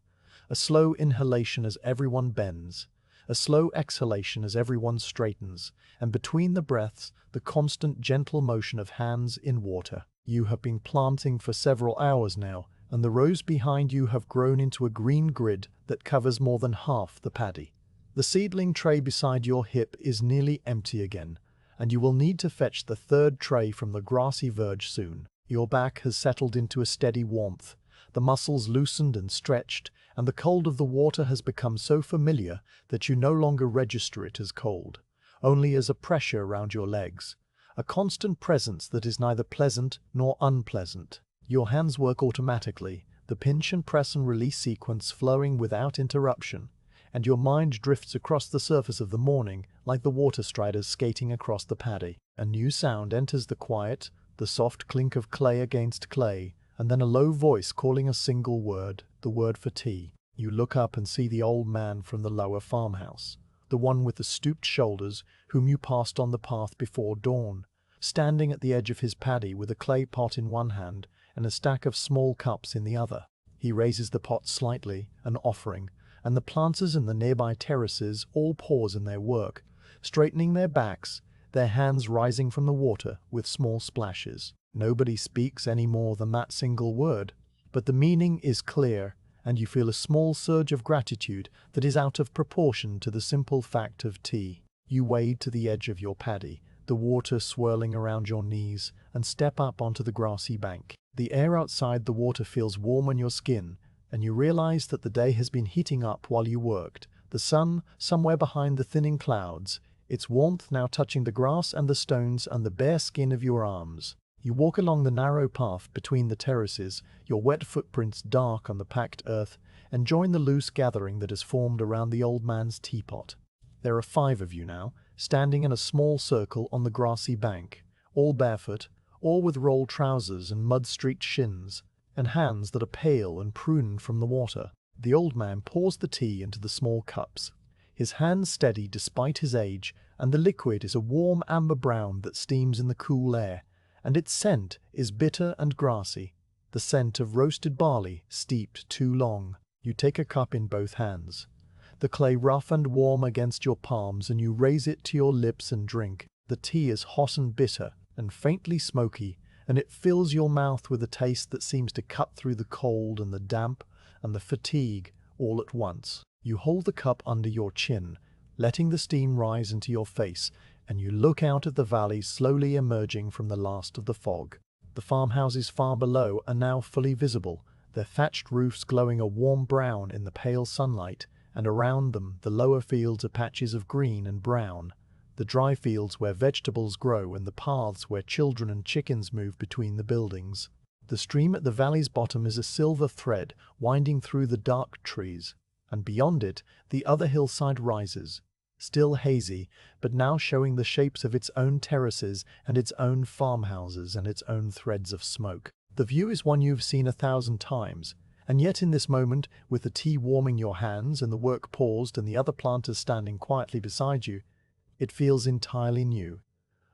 a slow inhalation as everyone bends, a slow exhalation as everyone straightens, and between the breaths, the constant gentle motion of hands in water. You have been planting for several hours now, and the rows behind you have grown into a green grid that covers more than half the paddy. The seedling tray beside your hip is nearly empty again, and you will need to fetch the third tray from the grassy verge soon. Your back has settled into a steady warmth, the muscles loosened and stretched, and the cold of the water has become so familiar that you no longer register it as cold, only as a pressure around your legs, a constant presence that is neither pleasant nor unpleasant. Your hands work automatically, the pinch and press and release sequence flowing without interruption, and your mind drifts across the surface of the morning like the water striders skating across the paddy. A new sound enters the quiet, the soft clink of clay against clay, and then a low voice calling a single word, the word for tea. You look up and see the old man from the lower farmhouse, the one with the stooped shoulders whom you passed on the path before dawn, standing at the edge of his paddy with a clay pot in one hand and a stack of small cups in the other. He raises the pot slightly, an offering, and the planters in the nearby terraces all pause in their work, straightening their backs, their hands rising from the water with small splashes. Nobody speaks any more than that single word, but the meaning is clear, and you feel a small surge of gratitude that is out of proportion to the simple fact of tea. You wade to the edge of your paddy, the water swirling around your knees, and step up onto the grassy bank. The air outside the water feels warm on your skin, and you realize that the day has been heating up while you worked, the sun somewhere behind the thinning clouds, its warmth now touching the grass and the stones and the bare skin of your arms. You walk along the narrow path between the terraces, your wet footprints dark on the packed earth, and join the loose gathering that has formed around the old man's teapot. There are 5 of you now, standing in a small circle on the grassy bank, all barefoot, all with rolled trousers and mud-streaked shins, and hands that are pale and pruned from the water. The old man pours the tea into the small cups, his hands steady despite his age, and the liquid is a warm amber brown that steams in the cool air, and its scent is bitter and grassy, the scent of roasted barley steeped too long. You take a cup in both hands, the clay rough and warm against your palms, and you raise it to your lips and drink. The tea is hot and bitter and faintly smoky, and it fills your mouth with a taste that seems to cut through the cold and the damp and the fatigue all at once. You hold the cup under your chin, letting the steam rise into your face, and you look out at the valley slowly emerging from the last of the fog. The farmhouses far below are now fully visible, their thatched roofs glowing a warm brown in the pale sunlight, and around them the lower fields are patches of green and brown, the dry fields where vegetables grow and the paths where children and chickens move between the buildings. The stream at the valley's bottom is a silver thread winding through the dark trees, and beyond it the other hillside rises, still hazy, but now showing the shapes of its own terraces and its own farmhouses and its own threads of smoke. The view is one you've seen 1,000 times, and yet in this moment, with the tea warming your hands and the work paused and the other planters standing quietly beside you, it feels entirely new.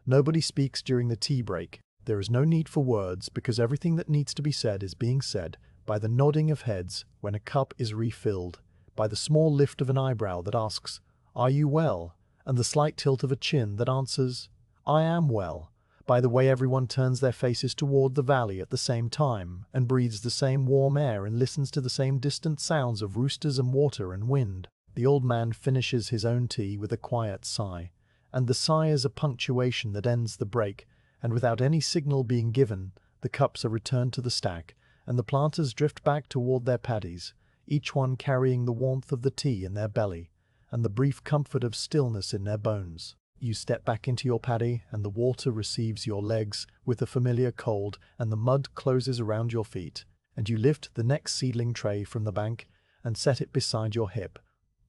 Nobody speaks during the tea break. There is no need for words, because everything that needs to be said is being said by the nodding of heads when a cup is refilled, by the small lift of an eyebrow that asks, "Are you well?" and the slight tilt of a chin that answers, "I am well," by the way everyone turns their faces toward the valley at the same time and breathes the same warm air and listens to the same distant sounds of roosters and water and wind. The old man finishes his own tea with a quiet sigh, and the sigh is a punctuation that ends the break, and without any signal being given, the cups are returned to the stack, and the planters drift back toward their paddies, each one carrying the warmth of the tea in their belly, and the brief comfort of stillness in their bones. You step back into your paddy, and the water receives your legs with a familiar cold, and the mud closes around your feet, and you lift the next seedling tray from the bank and set it beside your hip,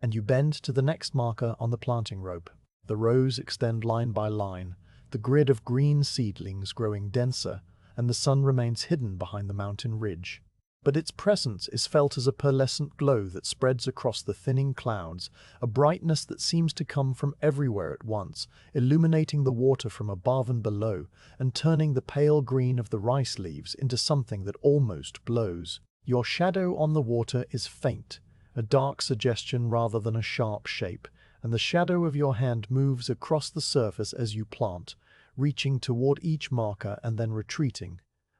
and you bend to the next marker on the planting rope. The rows extend line by line, the grid of green seedlings growing denser, and the sun remains hidden behind the mountain ridge. But its presence is felt as a pearlescent glow that spreads across the thinning clouds, a brightness that seems to come from everywhere at once, illuminating the water from above and below, and turning the pale green of the rice leaves into something that almost glows. Your shadow on the water is faint, a dark suggestion rather than a sharp shape, and the shadow of your hand moves across the surface as you plant, reaching toward each marker and then retreating,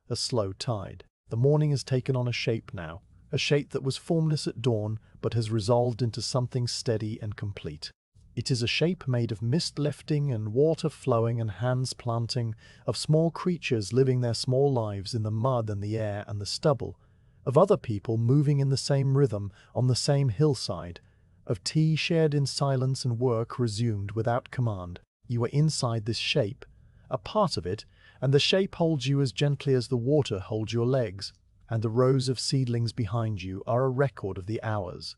a slow tide. The morning has taken on a shape now, a shape that was formless at dawn but has resolved into something steady and complete. It is a shape made of mist lifting and water flowing and hands planting, of small creatures living their small lives in the mud and the air and the stubble, of other people moving in the same rhythm on the same hillside, of tea shared in silence and work resumed without command. You are inside this shape, a part of it, and the shape holds you as gently as the water holds your legs, and the rows of seedlings behind you are a record of the hours,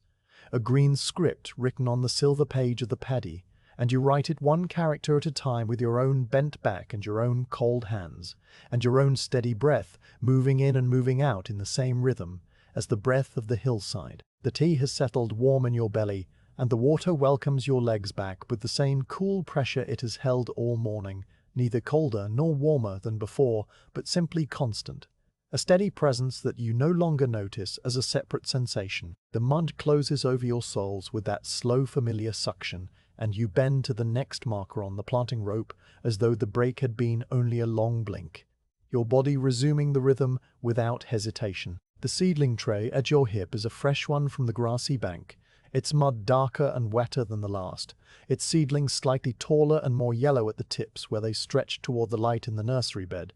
a green script written on the silver page of the paddy, and you write it one character at a time with your own bent back and your own cold hands, and your own steady breath moving in and moving out in the same rhythm as the breath of the hillside. The tea has settled warm in your belly, and the water welcomes your legs back with the same cool pressure it has held all morning, neither colder nor warmer than before, but simply constant, a steady presence that you no longer notice as a separate sensation. The mud closes over your soles with that slow familiar suction, and you bend to the next marker on the planting rope as though the break had been only a long blink, your body resuming the rhythm without hesitation. The seedling tray at your hip is a fresh one from the grassy bank, its mud darker and wetter than the last, its seedlings slightly taller and more yellow at the tips where they stretch toward the light in the nursery bed,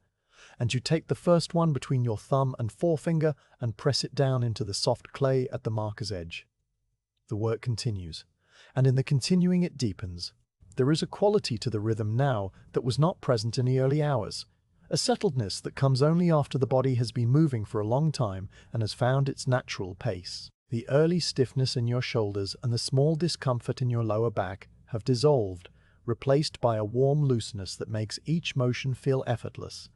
and you take the first one between your thumb and forefinger and press it down into the soft clay at the marker's edge. The work continues, and in the continuing it deepens. There is a quality to the rhythm now that was not present in the early hours, a settledness that comes only after the body has been moving for a long time and has found its natural pace. The early stiffness in your shoulders and the small discomfort in your lower back have dissolved, replaced by a warm looseness that makes each motion feel effortless,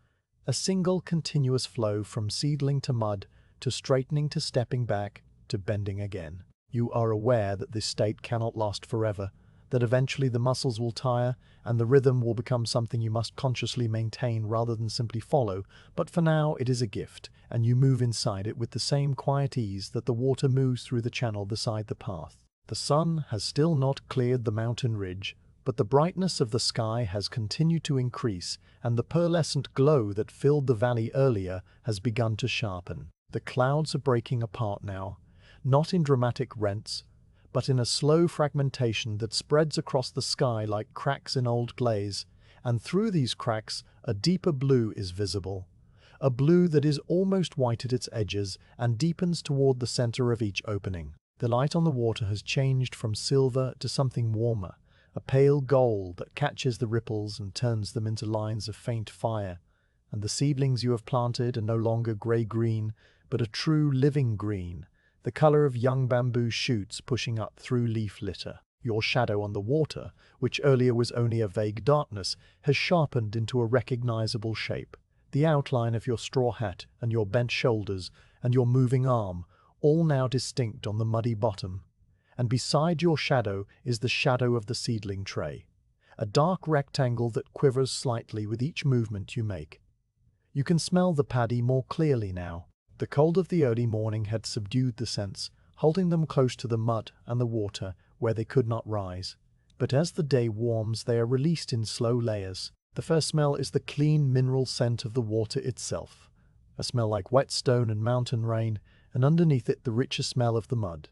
a single continuous flow from seedling to mud, to straightening to stepping back, to bending again. You are aware that this state cannot last forever, that eventually the muscles will tire and the rhythm will become something you must consciously maintain rather than simply follow, but for now it is a gift, and you move inside it with the same quiet ease that the water moves through the channel beside the path. The sun has still not cleared the mountain ridge, but the brightness of the sky has continued to increase, and the pearlescent glow that filled the valley earlier has begun to sharpen. The clouds are breaking apart now, not in dramatic rents, but in a slow fragmentation that spreads across the sky like cracks in old glaze, and through these cracks a deeper blue is visible. A blue that is almost white at its edges and deepens toward the center of each opening. The light on the water has changed from silver to something warmer, a pale gold that catches the ripples and turns them into lines of faint fire. And the seedlings you have planted are no longer gray-green, but a true living green, the color of young bamboo shoots pushing up through leaf litter. Your shadow on the water, which earlier was only a vague darkness, has sharpened into a recognizable shape. The outline of your straw hat and your bent shoulders and your moving arm, all now distinct on the muddy bottom. And beside your shadow is the shadow of the seedling tray, a dark rectangle that quivers slightly with each movement you make. You can smell the paddy more clearly now. The cold of the early morning had subdued the scents, holding them close to the mud and the water where they could not rise. But as the day warms, they are released in slow layers. The first smell is the clean mineral scent of the water itself, a smell like wet stone and mountain rain, and underneath it the richer smell of the mud,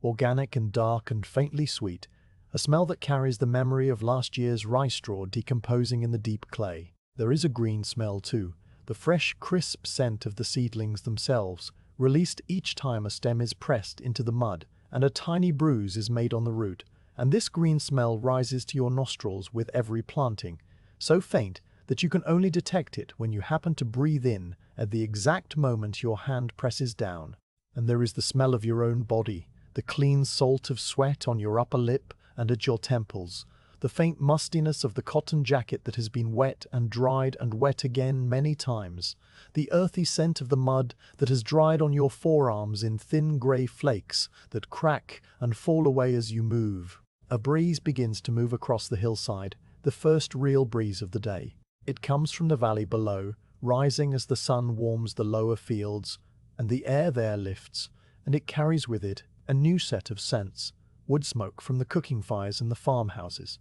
organic and dark and faintly sweet, a smell that carries the memory of last year's rice straw decomposing in the deep clay. There is a green smell too, the fresh, crisp scent of the seedlings themselves, released each time a stem is pressed into the mud and a tiny bruise is made on the root, and this green smell rises to your nostrils with every planting, so faint that you can only detect it when you happen to breathe in at the exact moment your hand presses down. And there is the smell of your own body, the clean salt of sweat on your upper lip and at your temples, the faint mustiness of the cotton jacket that has been wet and dried and wet again many times, the earthy scent of the mud that has dried on your forearms in thin grey flakes that crack and fall away as you move. A breeze begins to move across the hillside, the first real breeze of the day. It comes from the valley below, rising as the sun warms the lower fields, and the air there lifts, and it carries with it a new set of scents, wood smoke from the cooking fires in the farmhouses,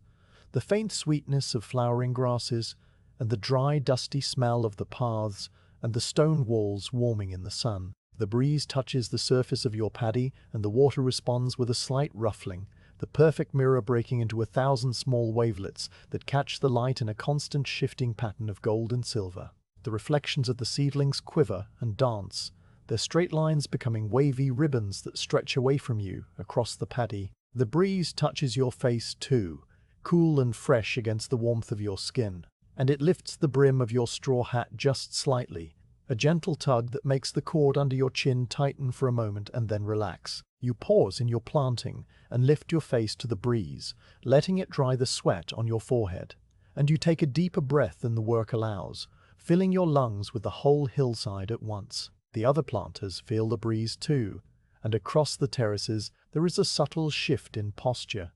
the faint sweetness of flowering grasses, and the dry, dusty smell of the paths and the stone walls warming in the sun. The breeze touches the surface of your paddy, and the water responds with a slight ruffling, the perfect mirror breaking into 1,000 small wavelets that catch the light in a constant shifting pattern of gold and silver. The reflections of the seedlings quiver and dance, their straight lines becoming wavy ribbons that stretch away from you across the paddy. The breeze touches your face too, cool and fresh against the warmth of your skin, and it lifts the brim of your straw hat just slightly, a gentle tug that makes the cord under your chin tighten for a moment and then relax. You pause in your planting and lift your face to the breeze, letting it dry the sweat on your forehead, and you take a deeper breath than the work allows, filling your lungs with the whole hillside at once. The other planters feel the breeze too, and across the terraces there is a subtle shift in posture,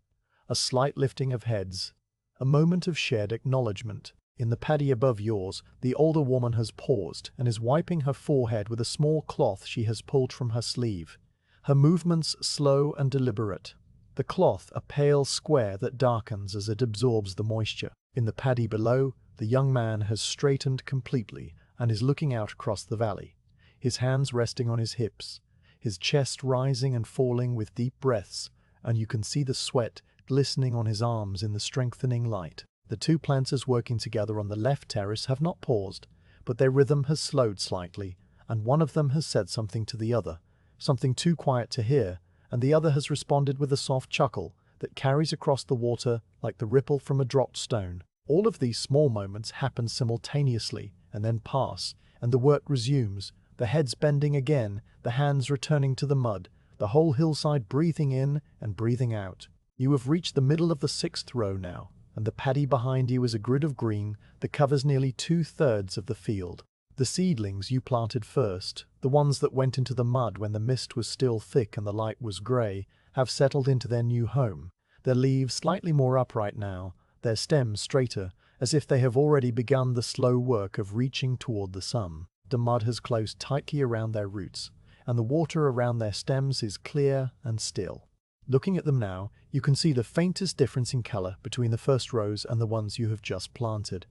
a slight lifting of heads, a moment of shared acknowledgement. In the paddy above yours, the older woman has paused and is wiping her forehead with a small cloth she has pulled from her sleeve, her movements slow and deliberate, the cloth a pale square that darkens as it absorbs the moisture. In the paddy below, the young man has straightened completely and is looking out across the valley, his hands resting on his hips, his chest rising and falling with deep breaths, and you can see the sweat glistening on his arms in the strengthening light. The two planters working together on the left terrace have not paused, but their rhythm has slowed slightly, and one of them has said something to the other, something too quiet to hear, and the other has responded with a soft chuckle that carries across the water like the ripple from a dropped stone. All of these small moments happen simultaneously and then pass, and the work resumes, the heads bending again, the hands returning to the mud, the whole hillside breathing in and breathing out. You have reached the middle of the 6th row now, and the paddy behind you is a grid of green that covers nearly 2/3 of the field. The seedlings you planted first, the ones that went into the mud when the mist was still thick and the light was grey, have settled into their new home, their leaves slightly more upright now, their stems straighter, as if they have already begun the slow work of reaching toward the sun. The mud has closed tightly around their roots, and the water around their stems is clear and still. Looking at them now, you can see the faintest difference in color between the first rows and the ones you have just planted.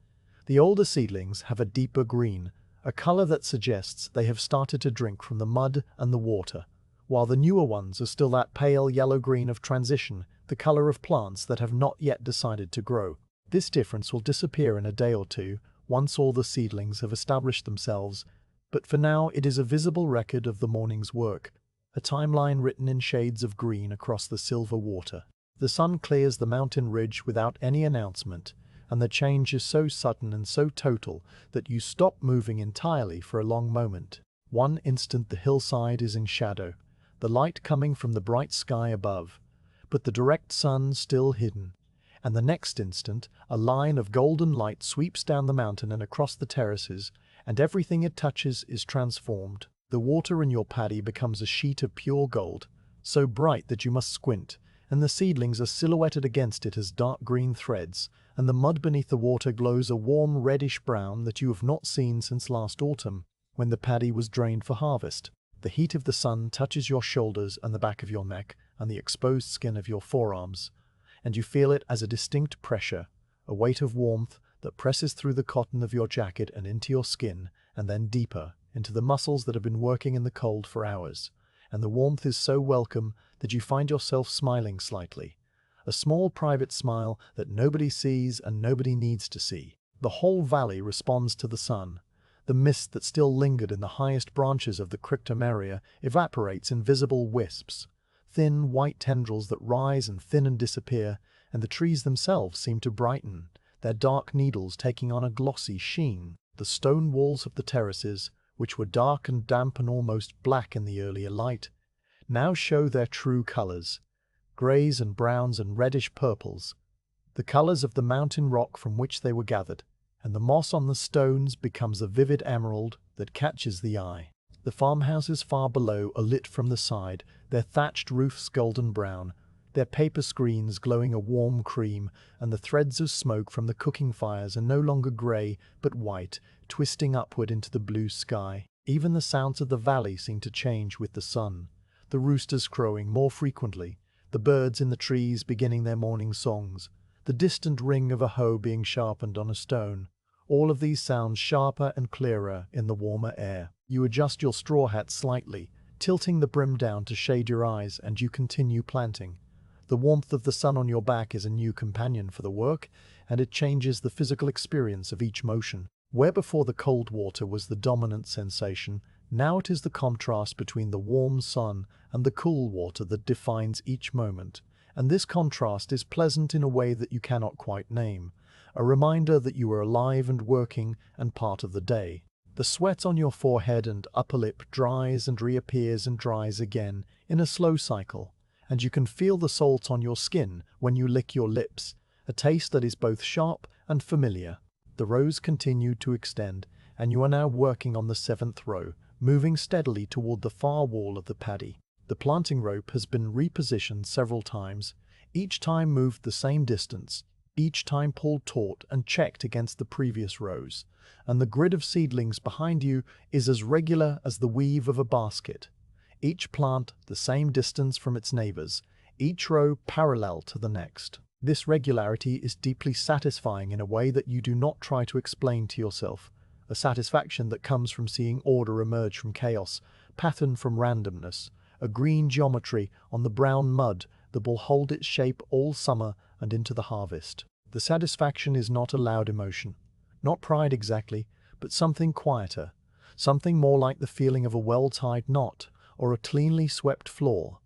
The older seedlings have a deeper green, a color that suggests they have started to drink from the mud and the water, while the newer ones are still that pale yellow-green of transition, the color of plants that have not yet decided to grow. This difference will disappear in a day or two, once all the seedlings have established themselves, but for now it is a visible record of the morning's work, a timeline written in shades of green across the silver water. The sun clears the mountain ridge without any announcement, and the change is so sudden and so total that you stop moving entirely for a long moment. One instant the hillside is in shadow, the light coming from the bright sky above, but the direct sun still hidden, and the next instant a line of golden light sweeps down the mountain and across the terraces, and everything it touches is transformed. The water in your paddy becomes a sheet of pure gold, so bright that you must squint, and the seedlings are silhouetted against it as dark green threads, and the mud beneath the water glows a warm reddish brown that you have not seen since last autumn, when the paddy was drained for harvest. The heat of the sun touches your shoulders and the back of your neck and the exposed skin of your forearms, and you feel it as a distinct pressure, a weight of warmth that presses through the cotton of your jacket and into your skin, and then deeper, into the muscles that have been working in the cold for hours. And the warmth is so welcome that you find yourself smiling slightly, a small private smile that nobody sees and nobody needs to see. The whole valley responds to the sun. The mist that still lingered in the highest branches of the cryptomeria evaporates in visible wisps, thin white tendrils that rise and thin and disappear, and the trees themselves seem to brighten, their dark needles taking on a glossy sheen. The stone walls of the terraces, which were dark and damp and almost black in the earlier light, now show their true colors, grays and browns and reddish purples, the colors of the mountain rock from which they were gathered, and the moss on the stones becomes a vivid emerald that catches the eye. The farmhouses far below are lit from the side, their thatched roofs golden brown, their paper screens glowing a warm cream, and the threads of smoke from the cooking fires are no longer grey but white, twisting upward into the blue sky. Even the sounds of the valley seem to change with the sun, the roosters crowing more frequently, the birds in the trees beginning their morning songs, the distant ring of a hoe being sharpened on a stone, all of these sounds sharper and clearer in the warmer air. You adjust your straw hat slightly, tilting the brim down to shade your eyes, and you continue planting. The warmth of the sun on your back is a new companion for the work, and it changes the physical experience of each motion. Where before the cold water was the dominant sensation, now it is the contrast between the warm sun and the cool water that defines each moment, and this contrast is pleasant in a way that you cannot quite name, a reminder that you are alive and working and part of the day. The sweat on your forehead and upper lip dries and reappears and dries again in a slow cycle, and you can feel the salt on your skin when you lick your lips, a taste that is both sharp and familiar. The rows continue to extend, and you are now working on the 7th row, moving steadily toward the far wall of the paddy. The planting rope has been repositioned several times, each time moved the same distance, each time pulled taut and checked against the previous rows, and the grid of seedlings behind you is as regular as the weave of a basket. Each plant the same distance from its neighbors, each row parallel to the next. This regularity is deeply satisfying in a way that you do not try to explain to yourself, a satisfaction that comes from seeing order emerge from chaos, pattern from randomness, a green geometry on the brown mud that will hold its shape all summer and into the harvest. The satisfaction is not a loud emotion, not pride exactly, but something quieter, something more like the feeling of a well-tied knot or a cleanly swept floor,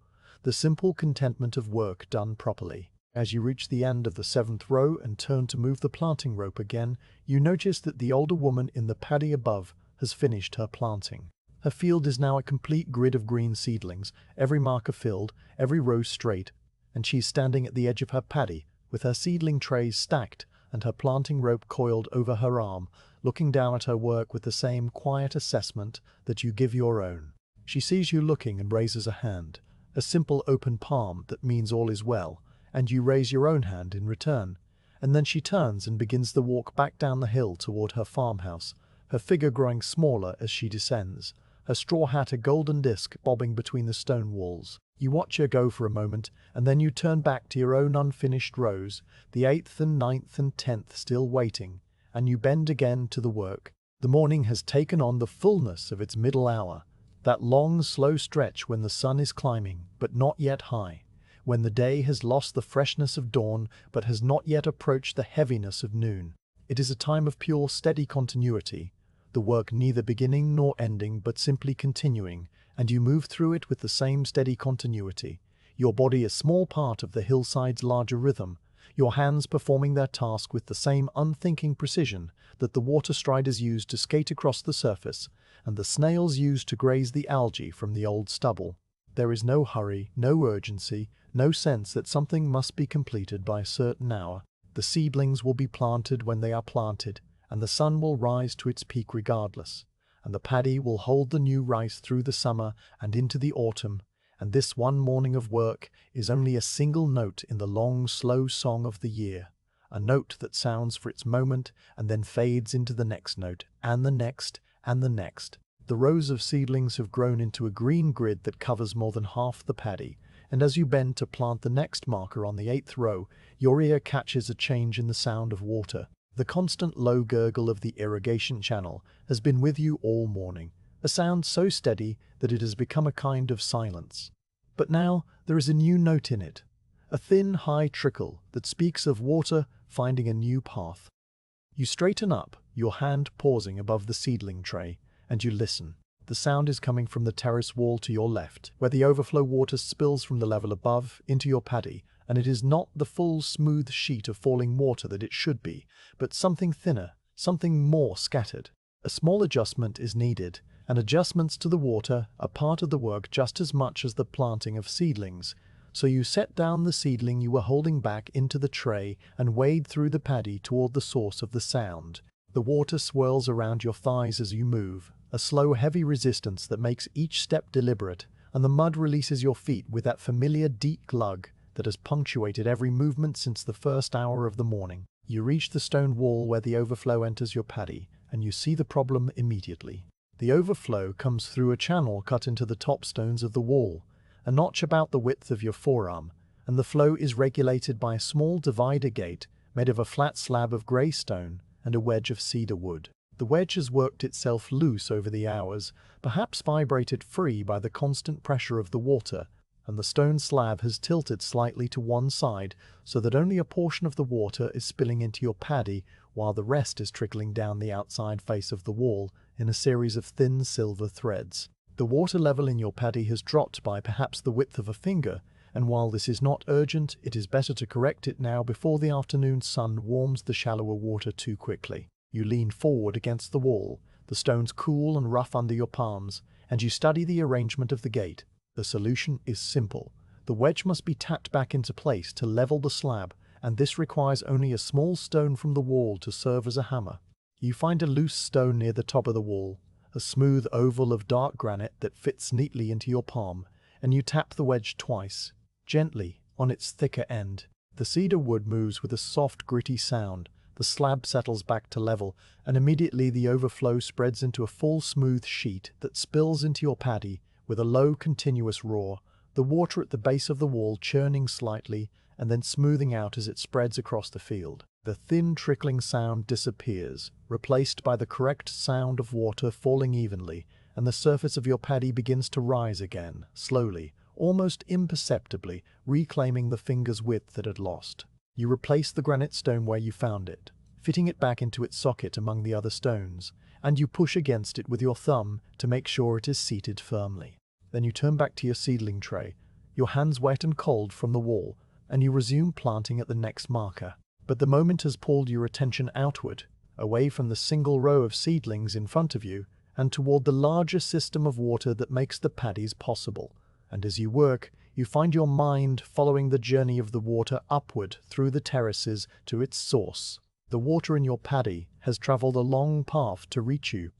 the simple contentment of work done properly. As you reach the end of the 7th row and turn to move the planting rope again, you notice that the older woman in the paddy above has finished her planting. Her field is now a complete grid of green seedlings, every marker filled, every row straight, and she's standing at the edge of her paddy, with her seedling trays stacked and her planting rope coiled over her arm, looking down at her work with the same quiet assessment that you give your own. She sees you looking and raises a hand, a simple open palm that means all is well, and you raise your own hand in return. And then she turns and begins the walk back down the hill toward her farmhouse, her figure growing smaller as she descends, her straw hat a golden disc bobbing between the stone walls. You watch her go for a moment, and then you turn back to your own unfinished rows, the 8th and 9th and 10th still waiting, and you bend again to the work. The morning has taken on the fullness of its middle hour, that long, slow stretch when the sun is climbing, but not yet high, when the day has lost the freshness of dawn, but has not yet approached the heaviness of noon. It is a time of pure, steady continuity, the work neither beginning nor ending, but simply continuing, and you move through it with the same steady continuity, your body a small part of the hillside's larger rhythm, your hands performing their task with the same unthinking precision that the water striders use to skate across the surface, and the snails use to graze the algae from the old stubble. There is no hurry, no urgency, no sense that something must be completed by a certain hour. The seedlings will be planted when they are planted, and the sun will rise to its peak regardless, and the paddy will hold the new rice through the summer and into the autumn, and this one morning of work is only a single note in the long, slow song of the year, a note that sounds for its moment and then fades into the next note, and the next, and the next. The rows of seedlings have grown into a green grid that covers more than half the paddy, and as you bend to plant the next marker on the 8th row, your ear catches a change in the sound of water. The constant low gurgle of the irrigation channel has been with you all morning, a sound so steady that it has become a kind of silence. But now there is a new note in it, a thin, high trickle that speaks of water finding a new path. You straighten up, your hand pausing above the seedling tray, and you listen. The sound is coming from the terrace wall to your left, where the overflow water spills from the level above into your paddy, and it is not the full, smooth sheet of falling water that it should be, but something thinner, something more scattered. A small adjustment is needed, and adjustments to the water are part of the work just as much as the planting of seedlings. So you set down the seedling you were holding back into the tray and wade through the paddy toward the source of the sound. The water swirls around your thighs as you move, a slow, heavy resistance that makes each step deliberate, and the mud releases your feet with that familiar deep glug that has punctuated every movement since the first hour of the morning. You reach the stone wall where the overflow enters your paddy, and you see the problem immediately. The overflow comes through a channel cut into the top stones of the wall, a notch about the width of your forearm, and the flow is regulated by a small divider gate made of a flat slab of grey stone and a wedge of cedar wood. The wedge has worked itself loose over the hours, perhaps vibrated free by the constant pressure of the water, and the stone slab has tilted slightly to one side so that only a portion of the water is spilling into your paddy while the rest is trickling down the outside face of the wall in a series of thin silver threads. The water level in your paddy has dropped by perhaps the width of a finger, and while this is not urgent, it is better to correct it now before the afternoon sun warms the shallower water too quickly. You lean forward against the wall, the stones cool and rough under your palms, and you study the arrangement of the gate. The solution is simple. The wedge must be tapped back into place to level the slab, and this requires only a small stone from the wall to serve as a hammer. You find a loose stone near the top of the wall, a smooth oval of dark granite that fits neatly into your palm, and you tap the wedge twice, gently, on its thicker end. The cedar wood moves with a soft, gritty sound. The slab settles back to level, and immediately the overflow spreads into a full, smooth sheet that spills into your paddy with a low, continuous roar, the water at the base of the wall churning slightly and then smoothing out as it spreads across the field. The thin, trickling sound disappears, replaced by the correct sound of water falling evenly, and the surface of your paddy begins to rise again, slowly, almost imperceptibly, reclaiming the finger's width it had lost. You replace the granite stone where you found it, fitting it back into its socket among the other stones, and you push against it with your thumb to make sure it is seated firmly. Then you turn back to your seedling tray, your hands wet and cold from the wall, and you resume planting at the next marker. But the moment has pulled your attention outward, away from the single row of seedlings in front of you, and toward the larger system of water that makes the paddies possible. And as you work, you find your mind following the journey of the water upward through the terraces to its source. The water in your paddy has traveled a long path to reach you,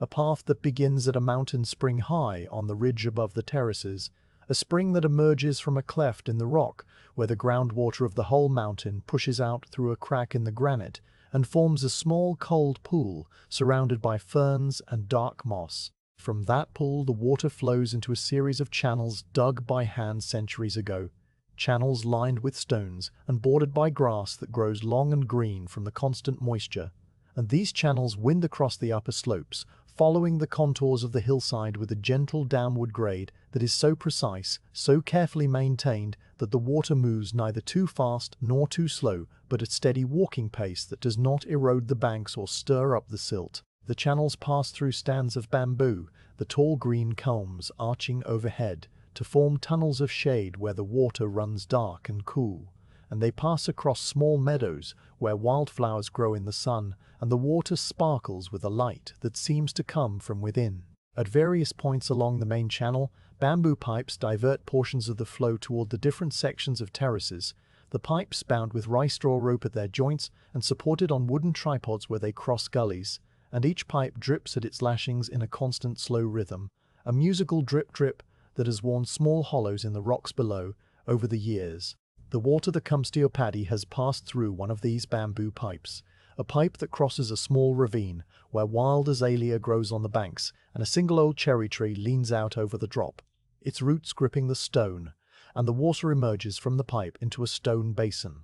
a path that begins at a mountain spring high on the ridge above the terraces, a spring that emerges from a cleft in the rock where the groundwater of the whole mountain pushes out through a crack in the granite and forms a small cold pool surrounded by ferns and dark moss. From that pool, the water flows into a series of channels dug by hand centuries ago, channels lined with stones and bordered by grass that grows long and green from the constant moisture. And these channels wind across the upper slopes, following the contours of the hillside with a gentle downward grade that is so precise, so carefully maintained that the water moves neither too fast nor too slow, but at steady walking pace that does not erode the banks or stir up the silt. The channels pass through stands of bamboo, the tall green culms arching overhead, to form tunnels of shade where the water runs dark and cool, and they pass across small meadows where wildflowers grow in the sun and the water sparkles with a light that seems to come from within. At various points along the main channel, bamboo pipes divert portions of the flow toward the different sections of terraces, the pipes bound with rice straw rope at their joints and supported on wooden tripods where they cross gullies, and each pipe drips at its lashings in a constant slow rhythm, a musical drip-drip that has worn small hollows in the rocks below over the years. The water that comes to your paddy has passed through one of these bamboo pipes, a pipe that crosses a small ravine where wild azalea grows on the banks and a single old cherry tree leans out over the drop, its roots gripping the stone, and the water emerges from the pipe into a stone basin,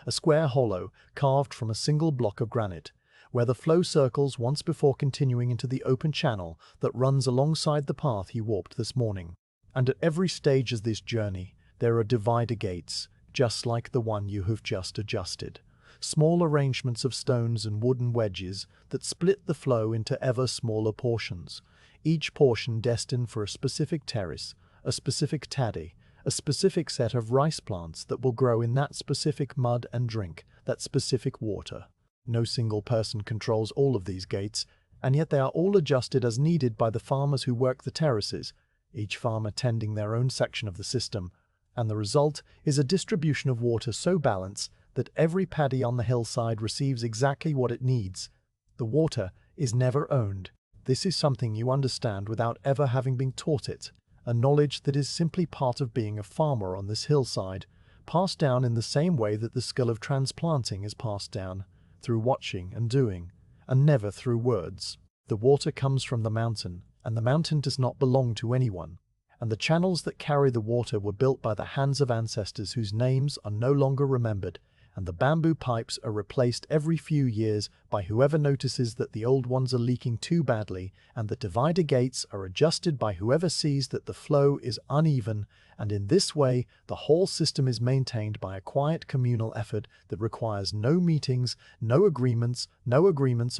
a square hollow carved from a single block of granite, where the flow circles once before continuing into the open channel that runs alongside the path he walked this morning. And at every stage of this journey, there are divider gates, just like the one you have just adjusted. Small arrangements of stones and wooden wedges that split the flow into ever smaller portions, each portion destined for a specific terrace, a specific paddy, a specific set of rice plants that will grow in that specific mud and drink that specific water. No single person controls all of these gates, and yet they are all adjusted as needed by the farmers who work the terraces, each farmer tending their own section of the system, and the result is a distribution of water so balanced that every paddy on the hillside receives exactly what it needs. The water is never owned. This is something you understand without ever having been taught it, a knowledge that is simply part of being a farmer on this hillside, passed down in the same way that the skill of transplanting is passed down, through watching and doing, and never through words. The water comes from the mountain, and the mountain does not belong to anyone, and the channels that carry the water were built by the hands of ancestors whose names are no longer remembered, and the bamboo pipes are replaced every few years by whoever notices that the old ones are leaking too badly, and the divider gates are adjusted by whoever sees that the flow is uneven, and in this way the whole system is maintained by a quiet communal effort that requires no meetings, no agreements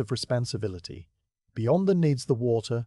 of responsibility. Beyond the needs the water,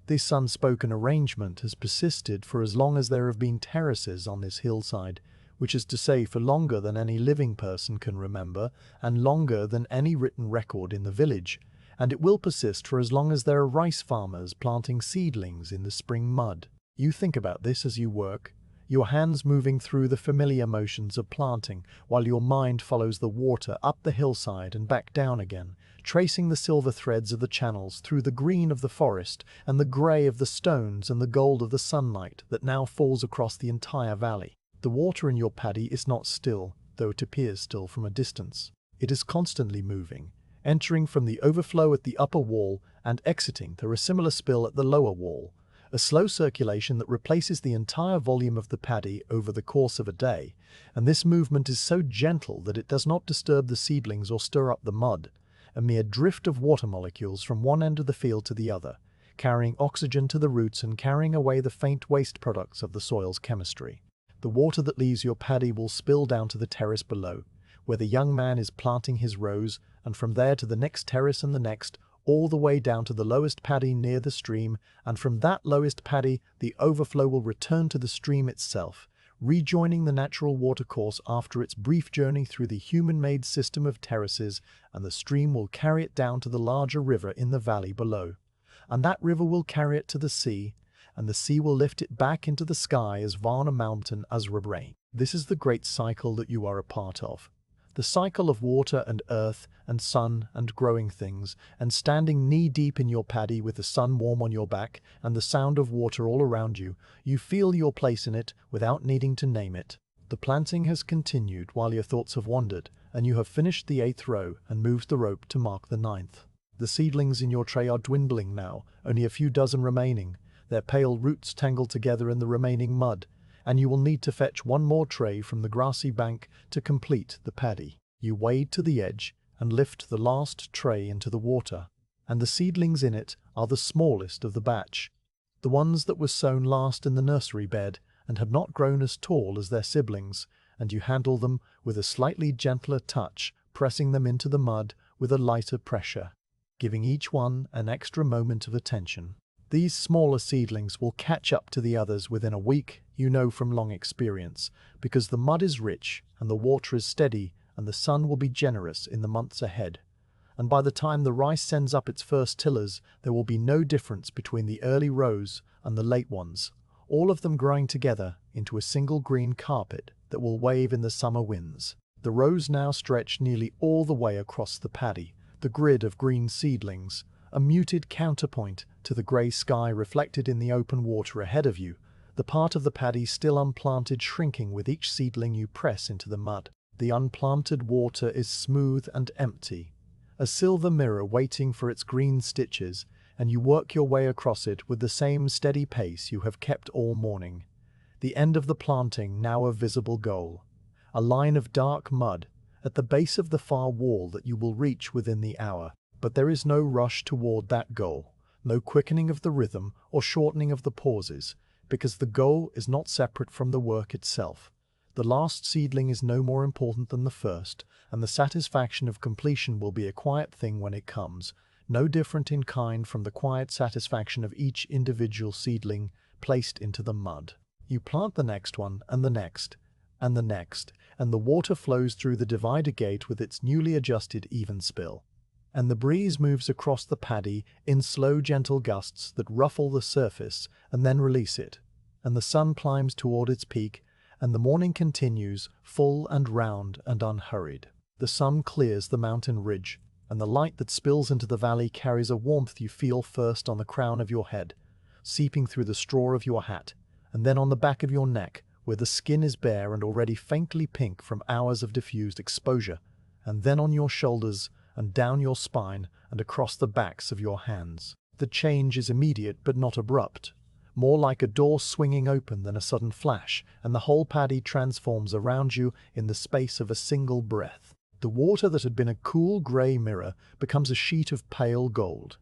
this unspoken arrangement has persisted for as long as there have been terraces on this hillside, which is to say for longer than any living person can remember, and longer than any written record in the village, and it will persist for as long as there are rice farmers planting seedlings in the spring mud. You think about this as you work, your hands moving through the familiar motions of planting, while your mind follows the water up the hillside and back down again, tracing the silver threads of the channels through the green of the forest and the grey of the stones and the gold of the sunlight that now falls across the entire valley. The water in your paddy is not still, though it appears still from a distance. It is constantly moving, entering from the overflow at the upper wall and exiting through a similar spill at the lower wall, a slow circulation that replaces the entire volume of the paddy over the course of a day, and this movement is so gentle that it does not disturb the seedlings or stir up the mud, a mere drift of water molecules from one end of the field to the other, carrying oxygen to the roots and carrying away the faint waste products of the soil's chemistry. The water that leaves your paddy will spill down to the terrace below, where the young man is planting his rows, and from there to the next terrace and the next, all the way down to the lowest paddy near the stream, and from that lowest paddy the overflow will return to the stream itself, rejoining the natural watercourse after its brief journey through the human-made system of terraces, and the stream will carry it down to the larger river in the valley below. And that river will carry it to the sea, and the sea will lift it back into the sky as far on a mountain as rain. This is the great cycle that you are a part of. The cycle of water and earth and sun and growing things, and standing knee-deep in your paddy with the sun warm on your back and the sound of water all around you, you feel your place in it without needing to name it. The planting has continued while your thoughts have wandered, and you have finished the 8th row and moved the rope to mark the 9th. The seedlings in your tray are dwindling now, only a few dozen remaining, their pale roots tangled together in the remaining mud, and you will need to fetch one more tray from the grassy bank to complete the paddy. You wade to the edge and lift the last tray into the water, and the seedlings in it are the smallest of the batch, the ones that were sown last in the nursery bed and had not grown as tall as their siblings, and you handle them with a slightly gentler touch, pressing them into the mud with a lighter pressure, giving each one an extra moment of attention. These smaller seedlings will catch up to the others within a week, you know from long experience, because the mud is rich and the water is steady and the sun will be generous in the months ahead. And by the time the rice sends up its first tillers, there will be no difference between the early rows and the late ones, all of them growing together into a single green carpet that will wave in the summer winds. The rows now stretch nearly all the way across the paddy, the grid of green seedlings, a muted counterpoint to the grey sky reflected in the open water ahead of you, the part of the paddy still unplanted shrinking with each seedling you press into the mud. The unplanted water is smooth and empty, a silver mirror waiting for its green stitches, and you work your way across it with the same steady pace you have kept all morning. The end of the planting now a visible goal, a line of dark mud at the base of the far wall that you will reach within the hour. But there is no rush toward that goal, no quickening of the rhythm or shortening of the pauses, because the goal is not separate from the work itself. The last seedling is no more important than the first, and the satisfaction of completion will be a quiet thing when it comes, no different in kind from the quiet satisfaction of each individual seedling placed into the mud. You plant the next one, and the next, and the next, and the water flows through the divider gate with its newly adjusted even spill. And the breeze moves across the paddy in slow gentle gusts that ruffle the surface and then release it, and the sun climbs toward its peak, and the morning continues, full and round and unhurried. The sun clears the mountain ridge, and the light that spills into the valley carries a warmth you feel first on the crown of your head, seeping through the straw of your hat, and then on the back of your neck, where the skin is bare and already faintly pink from hours of diffused exposure, and then on your shoulders, and down your spine and across the backs of your hands. The change is immediate but not abrupt, more like a door swinging open than a sudden flash, and the whole paddy transforms around you in the space of a single breath. The water that had been a cool grey mirror becomes a sheet of pale gold,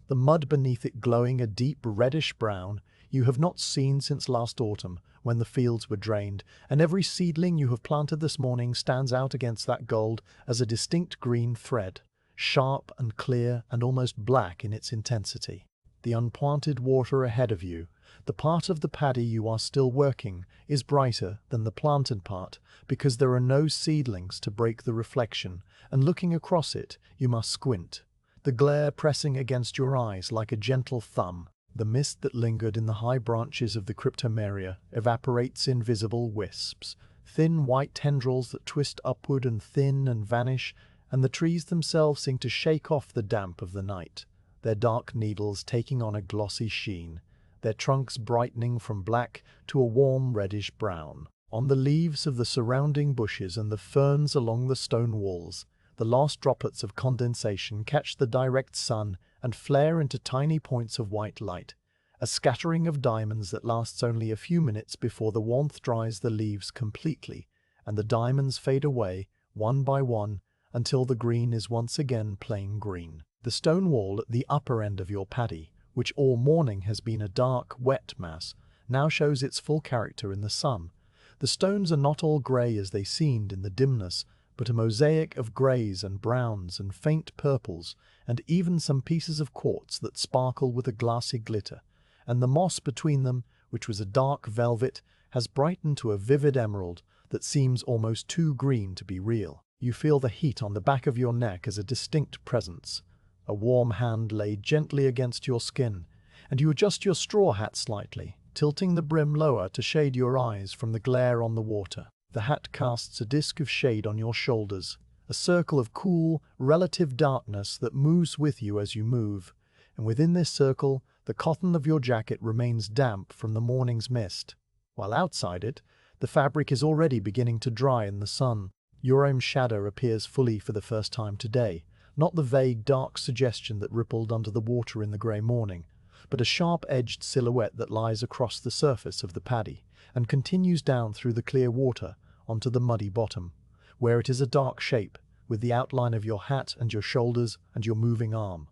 the mud beneath it glowing a deep reddish brown you have not seen since last autumn, when the fields were drained, and every seedling you have planted this morning stands out against that gold as a distinct green thread, sharp and clear and almost black in its intensity. The unplanted water ahead of you, the part of the paddy you are still working, is brighter than the planted part, because there are no seedlings to break the reflection, and looking across it, you must squint, the glare pressing against your eyes like a gentle thumb. The mist that lingered in the high branches of the cryptomeria evaporates in visible wisps, thin white tendrils that twist upward and thin and vanish, and the trees themselves seem to shake off the damp of the night, their dark needles taking on a glossy sheen, their trunks brightening from black to a warm reddish brown. On the leaves of the surrounding bushes and the ferns along the stone walls, the last droplets of condensation catch the direct sun and flare into tiny points of white light, a scattering of diamonds that lasts only a few minutes before the warmth dries the leaves completely, and the diamonds fade away, one by one, until the green is once again plain green. The stone wall at the upper end of your paddy, which all morning has been a dark, wet mass, now shows its full character in the sun. The stones are not all grey as they seemed in the dimness, but a mosaic of greys and browns and faint purples, and even some pieces of quartz that sparkle with a glassy glitter, and the moss between them, which was a dark velvet, has brightened to a vivid emerald that seems almost too green to be real. You feel the heat on the back of your neck as a distinct presence, a warm hand laid gently against your skin, and you adjust your straw hat slightly, tilting the brim lower to shade your eyes from the glare on the water. The hat casts a disk of shade on your shoulders, a circle of cool, relative darkness that moves with you as you move, and within this circle, the cotton of your jacket remains damp from the morning's mist, while outside it, the fabric is already beginning to dry in the sun. Your own shadow appears fully for the first time today, not the vague, dark suggestion that rippled under the water in the grey morning, but a sharp-edged silhouette that lies across the surface of the paddy and continues down through the clear water onto the muddy bottom, where it is a dark shape, with the outline of your hat and your shoulders and your moving arm.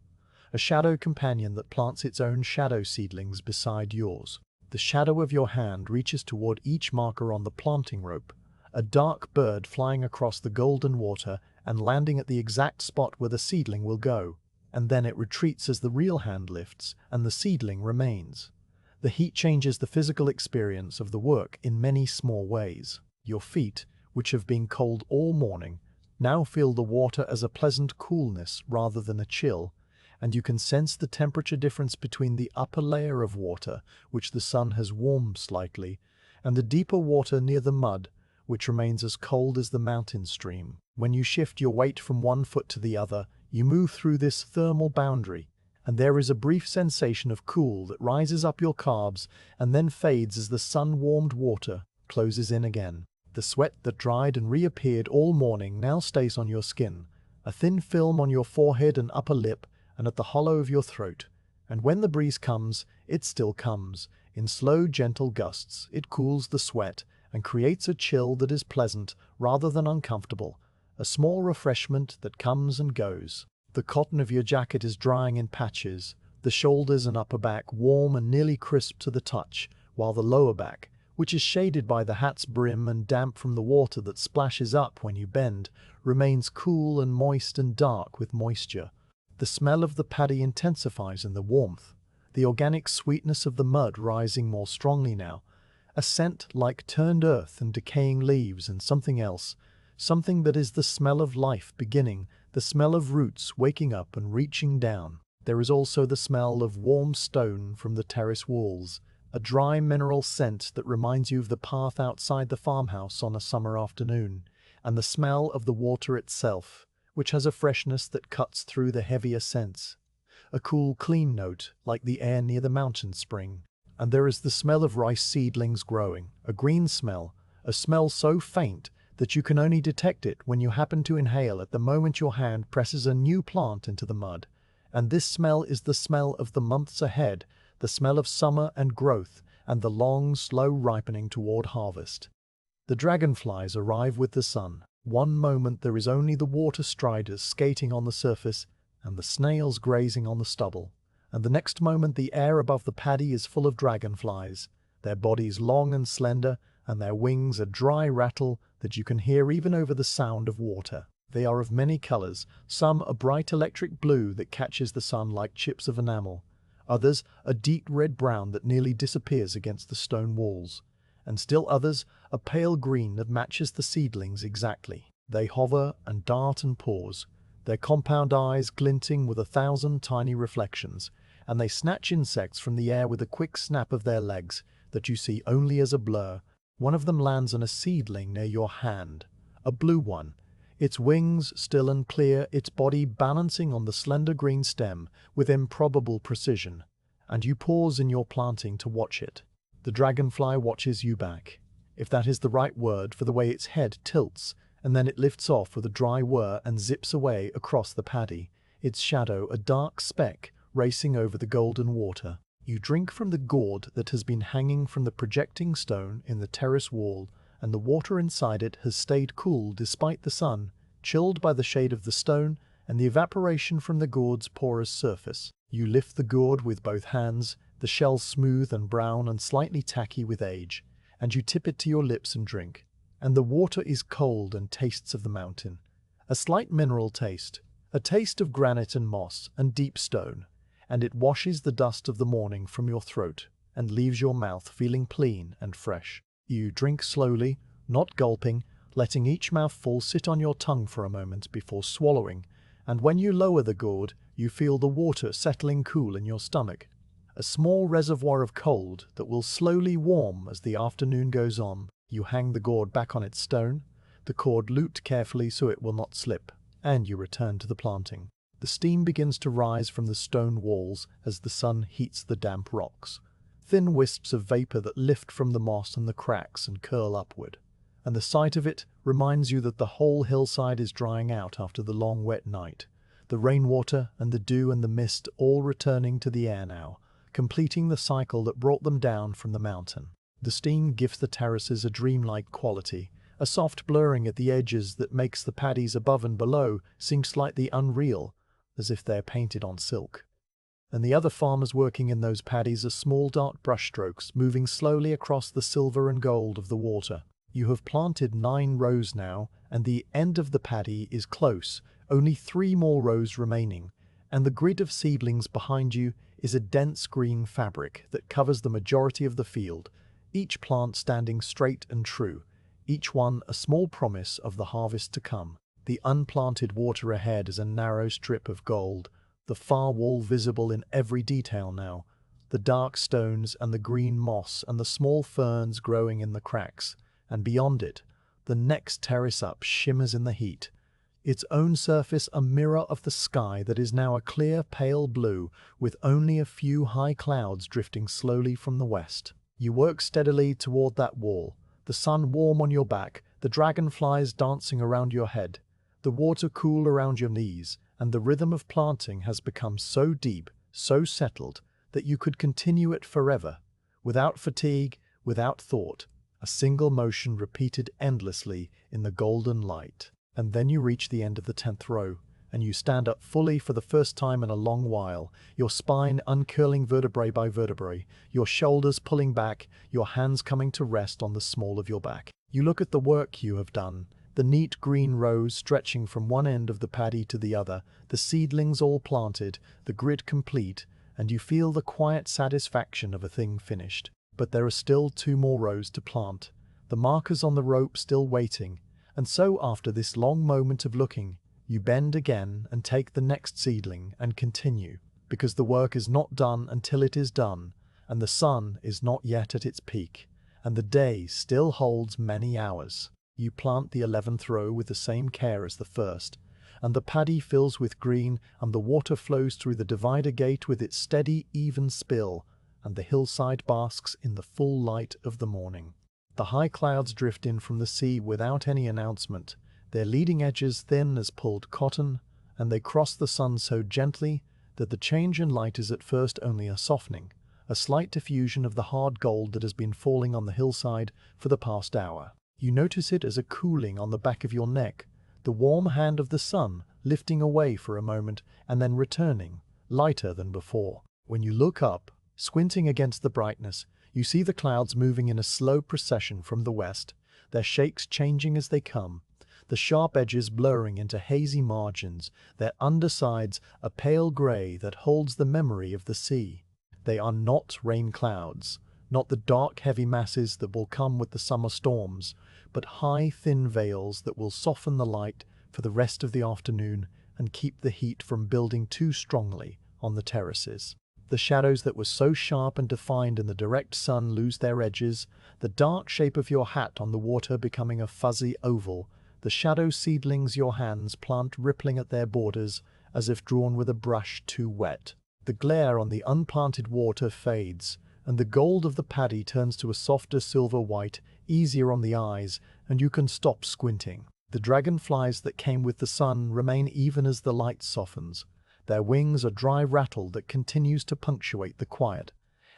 A shadow companion that plants its own shadow seedlings beside yours. The shadow of your hand reaches toward each marker on the planting rope, a dark bird flying across the golden water and landing at the exact spot where the seedling will go, and then it retreats as the real hand lifts and the seedling remains. The heat changes the physical experience of the work in many small ways. Your feet, which have been cold all morning, now feel the water as a pleasant coolness rather than a chill, and you can sense the temperature difference between the upper layer of water, which the sun has warmed slightly, and the deeper water near the mud, which remains as cold as the mountain stream. When you shift your weight from one foot to the other, you move through this thermal boundary, and there is a brief sensation of cool that rises up your calves and then fades as the sun-warmed water closes in again. The sweat that dried and reappeared all morning now stays on your skin, a thin film on your forehead and upper lip and at the hollow of your throat, and when the breeze comes, it still comes. In slow, gentle gusts, it cools the sweat and creates a chill that is pleasant rather than uncomfortable, a small refreshment that comes and goes. The cotton of your jacket is drying in patches, the shoulders and upper back warm and nearly crisp to the touch, while the lower back, which is shaded by the hat's brim and damp from the water that splashes up when you bend, remains cool and moist and dark with moisture. The smell of the paddy intensifies in the warmth, the organic sweetness of the mud rising more strongly now, a scent like turned earth and decaying leaves and something else, something that is the smell of life beginning, the smell of roots waking up and reaching down. There is also the smell of warm stone from the terrace walls, a dry mineral scent that reminds you of the path outside the farmhouse on a summer afternoon, and the smell of the water itself, which has a freshness that cuts through the heavier scents. A cool, clean note, like the air near the mountain spring. And there is the smell of rice seedlings growing, a green smell, a smell so faint that you can only detect it when you happen to inhale at the moment your hand presses a new plant into the mud. And this smell is the smell of the months ahead, the smell of summer and growth, and the long, slow ripening toward harvest. The dragonflies arrive with the sun. One moment there is only the water striders skating on the surface and the snails grazing on the stubble, and the next moment the air above the paddy is full of dragonflies, their bodies long and slender, and their wings a dry rattle that you can hear even over the sound of water. They are of many colors, some a bright electric blue that catches the sun like chips of enamel, others a deep red-brown that nearly disappears against the stone walls, and still others a pale green that matches the seedlings exactly. They hover and dart and pause, their compound eyes glinting with 1,000 tiny reflections, and they snatch insects from the air with a quick snap of their legs that you see only as a blur. One of them lands on a seedling near your hand, a blue one, its wings still and clear, its body balancing on the slender green stem with improbable precision, and you pause in your planting to watch it. The dragonfly watches you back, if that is the right word for the way its head tilts, and then it lifts off with a dry whir and zips away across the paddy, its shadow a dark speck racing over the golden water. You drink from the gourd that has been hanging from the projecting stone in the terrace wall, and the water inside it has stayed cool despite the sun, chilled by the shade of the stone and the evaporation from the gourd's porous surface. You lift the gourd with both hands, the shell smooth and brown and slightly tacky with age, and you tip it to your lips and drink. And the water is cold and tastes of the mountain. A slight mineral taste, a taste of granite and moss and deep stone, and it washes the dust of the morning from your throat and leaves your mouth feeling clean and fresh. You drink slowly, not gulping, letting each mouthful sit on your tongue for a moment before swallowing, and when you lower the gourd, you feel the water settling cool in your stomach, a small reservoir of cold that will slowly warm as the afternoon goes on. You hang the gourd back on its stone, the cord looped carefully so it will not slip, and you return to the planting. The steam begins to rise from the stone walls as the sun heats the damp rocks. Thin wisps of vapor that lift from the moss and the cracks and curl upward. And the sight of it reminds you that the whole hillside is drying out after the long wet night. The rainwater and the dew and the mist all returning to the air now, completing the cycle that brought them down from the mountain. The steam gives the terraces a dreamlike quality, a soft blurring at the edges that makes the paddies above and below seem slightly unreal, as if they're painted on silk. And the other farmers working in those paddies are small dark brushstrokes moving slowly across the silver and gold of the water. You have planted 9 rows now, and the end of the paddy is close, only 3 more rows remaining, and the grid of seedlings behind you is a dense green fabric that covers the majority of the field, each plant standing straight and true, each one a small promise of the harvest to come. The unplanted water ahead is a narrow strip of gold, the far wall visible in every detail now, the dark stones and the green moss and the small ferns growing in the cracks, and beyond it, the next terrace up shimmers in the heat, its own surface a mirror of the sky that is now a clear pale blue with only a few high clouds drifting slowly from the west. You work steadily toward that wall, the sun warm on your back, the dragonflies dancing around your head, the water cool around your knees, and the rhythm of planting has become so deep, so settled, that you could continue it forever, without fatigue, without thought, a single motion repeated endlessly in the golden light. And then you reach the end of the 10th row, and you stand up fully for the first time in a long while, your spine uncurling vertebrae by vertebrae, your shoulders pulling back, your hands coming to rest on the small of your back. You look at the work you have done, the neat green rows stretching from one end of the paddy to the other, the seedlings all planted, the grid complete, and you feel the quiet satisfaction of a thing finished. But there are still 2 more rows to plant, the markers on the rope still waiting, and so after this long moment of looking, you bend again and take the next seedling and continue, because the work is not done until it is done, and the sun is not yet at its peak, and the day still holds many hours. You plant the 11th row with the same care as the first, and the paddy fills with green, and the water flows through the divider gate with its steady, even spill, and the hillside basks in the full light of the morning. The high clouds drift in from the sea without any announcement, their leading edges thin as pulled cotton, and they cross the sun so gently that the change in light is at first only a softening, a slight diffusion of the hard gold that has been falling on the hillside for the past hour. You notice it as a cooling on the back of your neck, the warm hand of the sun lifting away for a moment and then returning, lighter than before. When you look up, squinting against the brightness, you see the clouds moving in a slow procession from the west, their shapes changing as they come, the sharp edges blurring into hazy margins, their undersides a pale grey that holds the memory of the sea. They are not rain clouds, not the dark heavy masses that will come with the summer storms, but high thin veils that will soften the light for the rest of the afternoon and keep the heat from building too strongly on the terraces. The shadows that were so sharp and defined in the direct sun lose their edges, the dark shape of your hat on the water becoming a fuzzy oval, the shadow seedlings your hands plant rippling at their borders as if drawn with a brush too wet. The glare on the unplanted water fades, and the gold of the paddy turns to a softer silver white, easier on the eyes, and you can stop squinting. The dragonflies that came with the sun remain even as the light softens. Their wings a dry rattle that continues to punctuate the quiet,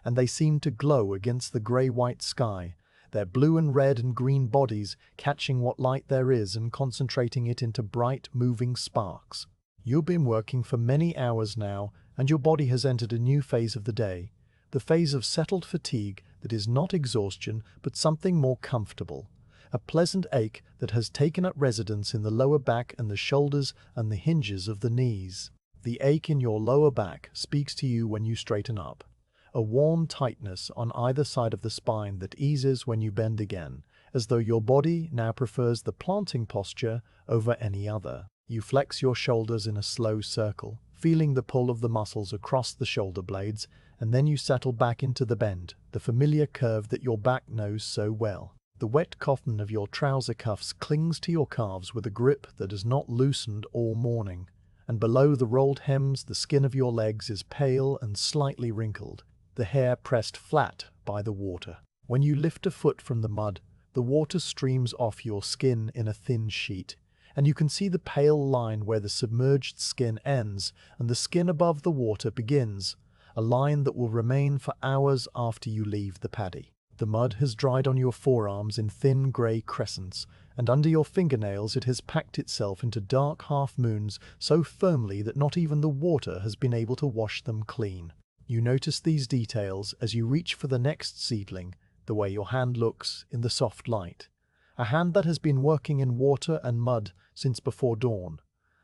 and they seem to glow against the grey-white sky, their blue and red and green bodies catching what light there is and concentrating it into bright, moving sparks. You've been working for many hours now, and your body has entered a new phase of the day, the phase of settled fatigue that is not exhaustion but something more comfortable, a pleasant ache that has taken up residence in the lower back and the shoulders and the hinges of the knees. The ache in your lower back speaks to you when you straighten up, a warm tightness on either side of the spine that eases when you bend again, as though your body now prefers the planting posture over any other. You flex your shoulders in a slow circle, feeling the pull of the muscles across the shoulder blades, and then you settle back into the bend, the familiar curve that your back knows so well. The wet cotton of your trouser cuffs clings to your calves with a grip that has not loosened all morning, and below the rolled hems the skin of your legs is pale and slightly wrinkled, the hair pressed flat by the water. When you lift a foot from the mud, the water streams off your skin in a thin sheet, and you can see the pale line where the submerged skin ends and the skin above the water begins, a line that will remain for hours after you leave the paddy. The mud has dried on your forearms in thin grey crescents, and under your fingernails it has packed itself into dark half-moons so firmly that not even the water has been able to wash them clean. You notice these details as you reach for the next seedling, the way your hand looks in the soft light. A hand that has been working in water and mud since before dawn,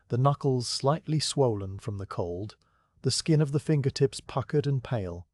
the knuckles slightly swollen from the cold, the skin of the fingertips puckered and pale,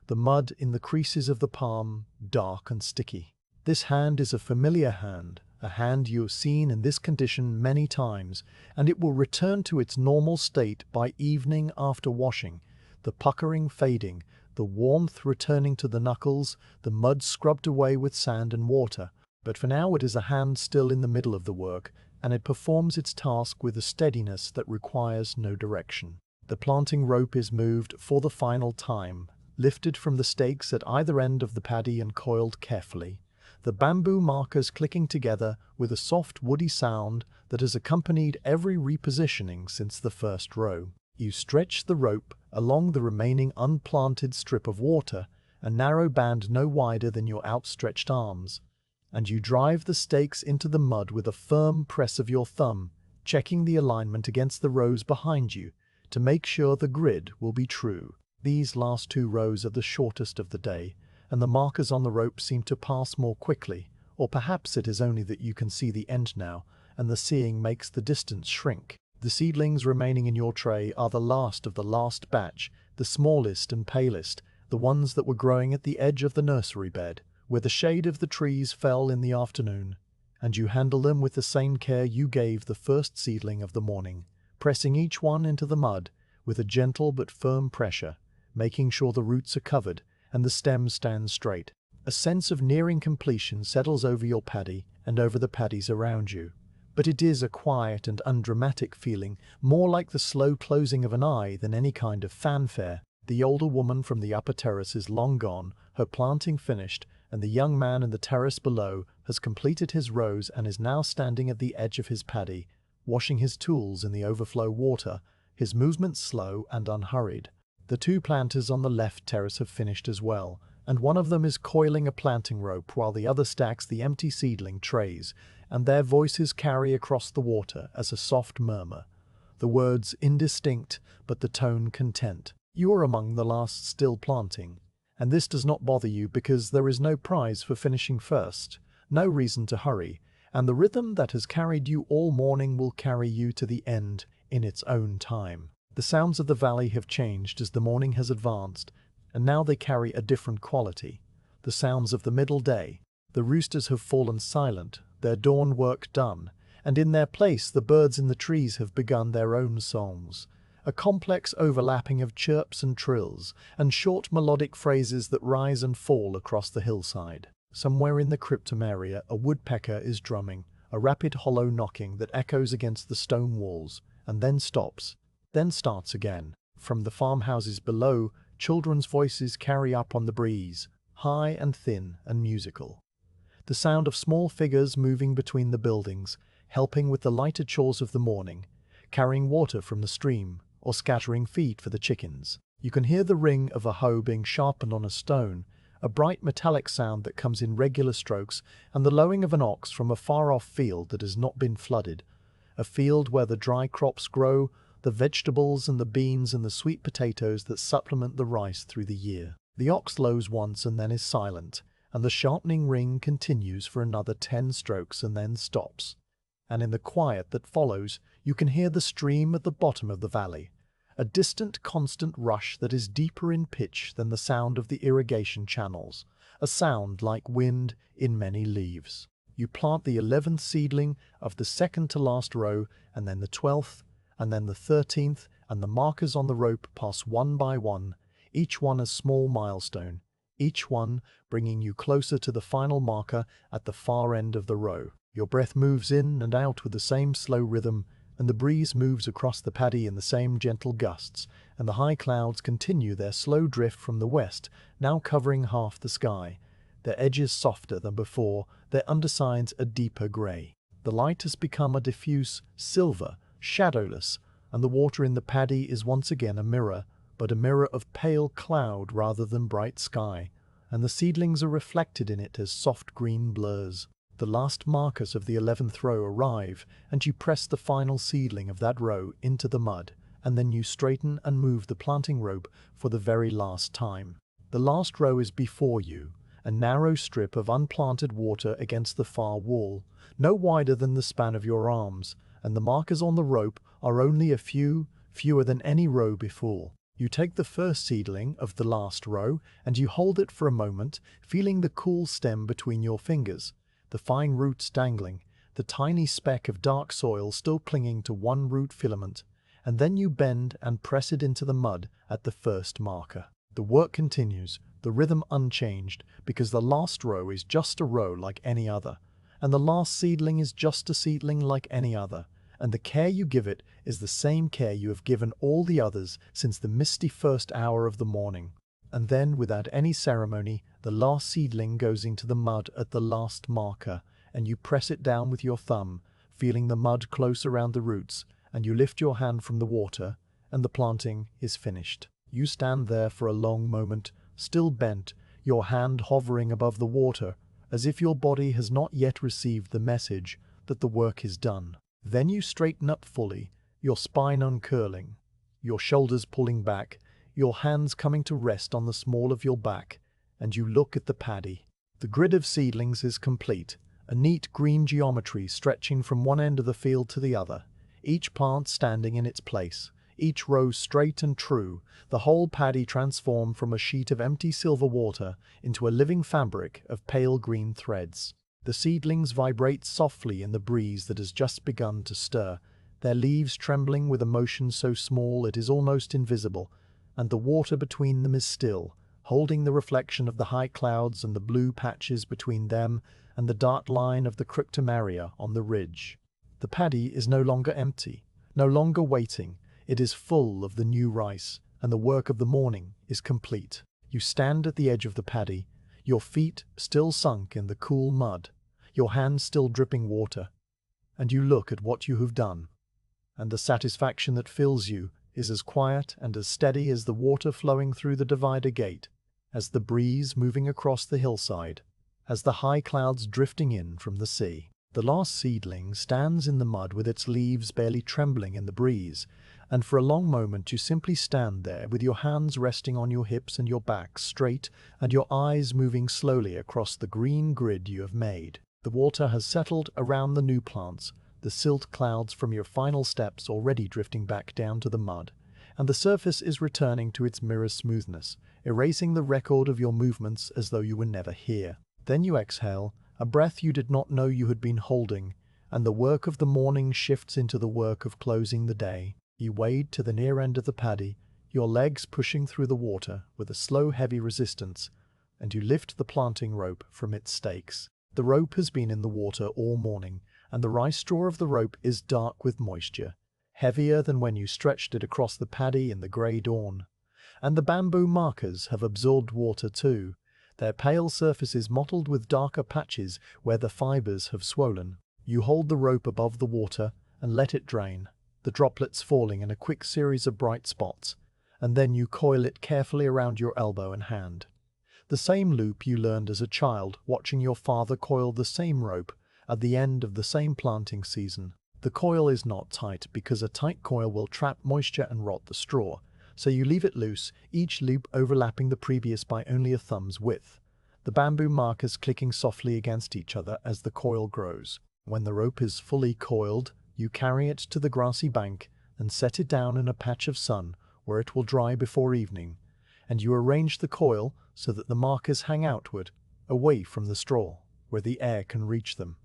the mud in the creases of the palm dark and sticky. This hand is a familiar hand, a hand you have seen in this condition many times, and it will return to its normal state by evening after washing, the puckering fading, the warmth returning to the knuckles, the mud scrubbed away with sand and water. But for now it is a hand still in the middle of the work, and it performs its task with a steadiness that requires no direction. The planting rope is moved for the final time, lifted from the stakes at either end of the paddy and coiled carefully, the bamboo markers clicking together with a soft woody sound that has accompanied every repositioning since the first row. You stretch the rope along the remaining unplanted strip of water, a narrow band no wider than your outstretched arms, and you drive the stakes into the mud with a firm press of your thumb, checking the alignment against the rows behind you to make sure the grid will be true. These last 2 rows are the shortest of the day, and the markers on the rope seem to pass more quickly, or perhaps it is only that you can see the end now, and the seeing makes the distance shrink. The seedlings remaining in your tray are the last of the last batch, the smallest and palest, the ones that were growing at the edge of the nursery bed, where the shade of the trees fell in the afternoon, and you handle them with the same care you gave the first seedling of the morning, pressing each one into the mud with a gentle but firm pressure, making sure the roots are covered and the stems stand straight. A sense of nearing completion settles over your paddy and over the paddies around you. But it is a quiet and undramatic feeling, more like the slow closing of an eye than any kind of fanfare. The older woman from the upper terrace is long gone, her planting finished, and the young man in the terrace below has completed his rows and is now standing at the edge of his paddy, washing his tools in the overflow water, his movements slow and unhurried. The 2 planters on the left terrace have finished as well, and one of them is coiling a planting rope while the other stacks the empty seedling trays, and their voices carry across the water as a soft murmur, the words indistinct but the tone content. You are among the last still planting, and this does not bother you because there is no prize for finishing first, no reason to hurry, and the rhythm that has carried you all morning will carry you to the end in its own time. The sounds of the valley have changed as the morning has advanced, and now they carry a different quality. The sounds of the middle day. The roosters have fallen silent, their dawn work done, and in their place the birds in the trees have begun their own songs. A complex overlapping of chirps and trills, and short melodic phrases that rise and fall across the hillside. Somewhere in the cryptum area a woodpecker is drumming, a rapid hollow knocking that echoes against the stone walls, and then stops, then starts again. From the farmhouses below, children's voices carry up on the breeze, high and thin and musical. The sound of small figures moving between the buildings, helping with the lighter chores of the morning, carrying water from the stream, or scattering feed for the chickens. You can hear the ring of a hoe being sharpened on a stone, a bright metallic sound that comes in regular strokes, and the lowing of an ox from a far-off field that has not been flooded, a field where the dry crops grow, the vegetables and the beans and the sweet potatoes that supplement the rice through the year. The ox lows once and then is silent, and the sharpening ring continues for another 10 strokes and then stops. And in the quiet that follows, you can hear the stream at the bottom of the valley, a distant constant rush that is deeper in pitch than the sound of the irrigation channels, a sound like wind in many leaves. You plant the 11th seedling of the second to last row, and then the 12th, and then the 13th, and the markers on the rope pass one by one, each one a small milestone, each one bringing you closer to the final marker at the far end of the row. Your breath moves in and out with the same slow rhythm, and the breeze moves across the paddy in the same gentle gusts, and the high clouds continue their slow drift from the west, now covering half the sky. Their edges softer than before, their undersides a deeper grey. The light has become a diffuse silver, shadowless, and the water in the paddy is once again a mirror, but a mirror of pale cloud rather than bright sky, and the seedlings are reflected in it as soft green blurs. The last markers of the 11th row arrive, and you press the final seedling of that row into the mud, and then you straighten and move the planting rope for the very last time. The last row is before you, a narrow strip of unplanted water against the far wall, no wider than the span of your arms, and the markers on the rope are only a fewer than any row before. You take the first seedling of the last row, and you hold it for a moment, feeling the cool stem between your fingers, the fine roots dangling, the tiny speck of dark soil still clinging to one root filament, and then you bend and press it into the mud at the first marker. The work continues, the rhythm unchanged, because the last row is just a row like any other, and the last seedling is just a seedling like any other, and the care you give it is the same care you have given all the others since the misty first hour of the morning. And then, without any ceremony, the last seedling goes into the mud at the last marker, and you press it down with your thumb, feeling the mud close around the roots, and you lift your hand from the water, and the planting is finished. You stand there for a long moment, still bent, your hand hovering above the water, as if your body has not yet received the message that the work is done. Then you straighten up fully, your spine uncurling, your shoulders pulling back, your hands coming to rest on the small of your back, and you look at the paddy. The grid of seedlings is complete, a neat green geometry stretching from one end of the field to the other, each plant standing in its place, each row straight and true, the whole paddy transformed from a sheet of empty silver water into a living fabric of pale green threads. The seedlings vibrate softly in the breeze that has just begun to stir, their leaves trembling with a motion so small it is almost invisible, and the water between them is still, holding the reflection of the high clouds and the blue patches between them and the dark line of the cryptomeria on the ridge. The paddy is no longer empty, no longer waiting. It is full of the new rice, and the work of the morning is complete. You stand at the edge of the paddy, your feet still sunk in the cool mud, your hands still dripping water, and you look at what you have done, and the satisfaction that fills you is as quiet and as steady as the water flowing through the divider gate, as the breeze moving across the hillside, as the high clouds drifting in from the sea. The last seedling stands in the mud with its leaves barely trembling in the breeze, and for a long moment you simply stand there with your hands resting on your hips and your back straight and your eyes moving slowly across the green grid you have made. The water has settled around the new plants, the silt clouds from your final steps already drifting back down to the mud, and the surface is returning to its mirror smoothness, erasing the record of your movements as though you were never here. Then you exhale, a breath you did not know you had been holding, and the work of the morning shifts into the work of closing the day. You wade to the near end of the paddy, your legs pushing through the water with a slow heavy resistance, and you lift the planting rope from its stakes. The rope has been in the water all morning, and the rice straw of the rope is dark with moisture, heavier than when you stretched it across the paddy in the grey dawn. And the bamboo markers have absorbed water too, their pale surfaces mottled with darker patches where the fibres have swollen. You hold the rope above the water and let it drain, the droplets falling in a quick series of bright spots, and then you coil it carefully around your elbow and hand. The same loop you learned as a child watching your father coil the same rope at the end of the same planting season. The coil is not tight because a tight coil will trap moisture and rot the straw, so you leave it loose, each loop overlapping the previous by only a thumb's width, the bamboo markers clicking softly against each other as the coil grows. When the rope is fully coiled, you carry it to the grassy bank and set it down in a patch of sun where it will dry before evening, and you arrange the coil so that the markers hang outward, away from the straw, where the air can reach them.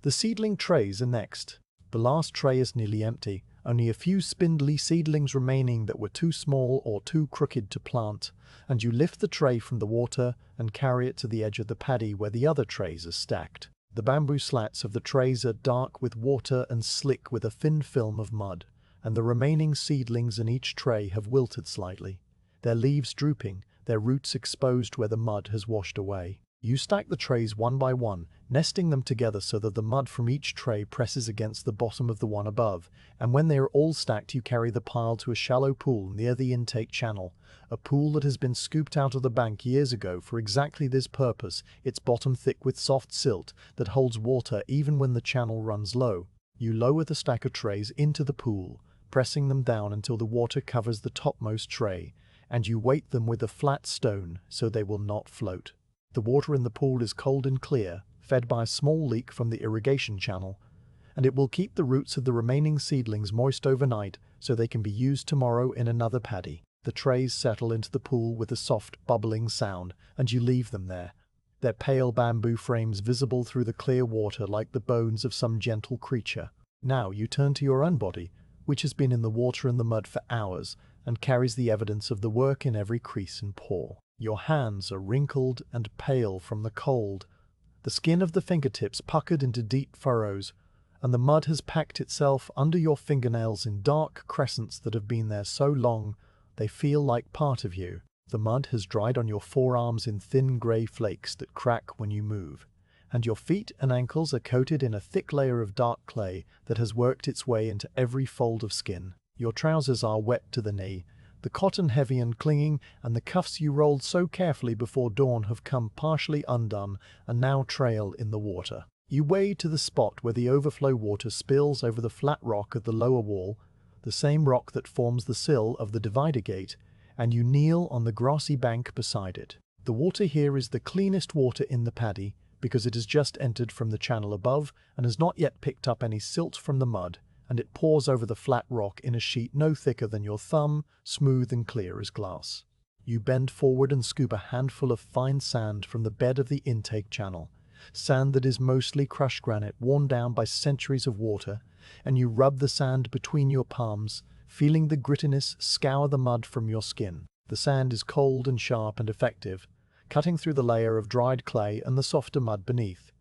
The seedling trays are next. The last tray is nearly empty, only a few spindly seedlings remaining that were too small or too crooked to plant, and you lift the tray from the water and carry it to the edge of the paddy where the other trays are stacked. The bamboo slats of the trays are dark with water and slick with a thin film of mud, and the remaining seedlings in each tray have wilted slightly, their leaves drooping, their roots exposed where the mud has washed away. You stack the trays one by one, nesting them together so that the mud from each tray presses against the bottom of the one above, and when they are all stacked you carry the pile to a shallow pool near the intake channel, a pool that has been scooped out of the bank years ago for exactly this purpose, its bottom thick with soft silt that holds water even when the channel runs low. You lower the stack of trays into the pool, pressing them down until the water covers the topmost tray, and you weight them with a flat stone so they will not float. The water in the pool is cold and clear, fed by a small leak from the irrigation channel, and it will keep the roots of the remaining seedlings moist overnight so they can be used tomorrow in another paddy. The trays settle into the pool with a soft, bubbling sound, and you leave them there, their pale bamboo frames visible through the clear water like the bones of some gentle creature. Now you turn to your own body, which has been in the water and the mud for hours, and carries the evidence of the work in every crease and pore. Your hands are wrinkled and pale from the cold, the skin of the fingertips puckered into deep furrows, and the mud has packed itself under your fingernails in dark crescents that have been there so long they feel like part of you. The mud has dried on your forearms in thin grey flakes that crack when you move, and your feet and ankles are coated in a thick layer of dark clay that has worked its way into every fold of skin. Your trousers are wet to the knee, the cotton heavy and clinging, and the cuffs you rolled so carefully before dawn have come partially undone and now trail in the water. You wade to the spot where the overflow water spills over the flat rock of the lower wall, the same rock that forms the sill of the divider gate, and you kneel on the grassy bank beside it. The water here is the cleanest water in the paddy, because it has just entered from the channel above and has not yet picked up any silt from the mud, and it pours over the flat rock in a sheet no thicker than your thumb, smooth and clear as glass. You bend forward and scoop a handful of fine sand from the bed of the intake channel, sand that is mostly crushed granite worn down by centuries of water, and you rub the sand between your palms, feeling the grittiness scour the mud from your skin. The sand is cold and sharp and effective, cutting through the layer of dried clay and the softer mud beneath,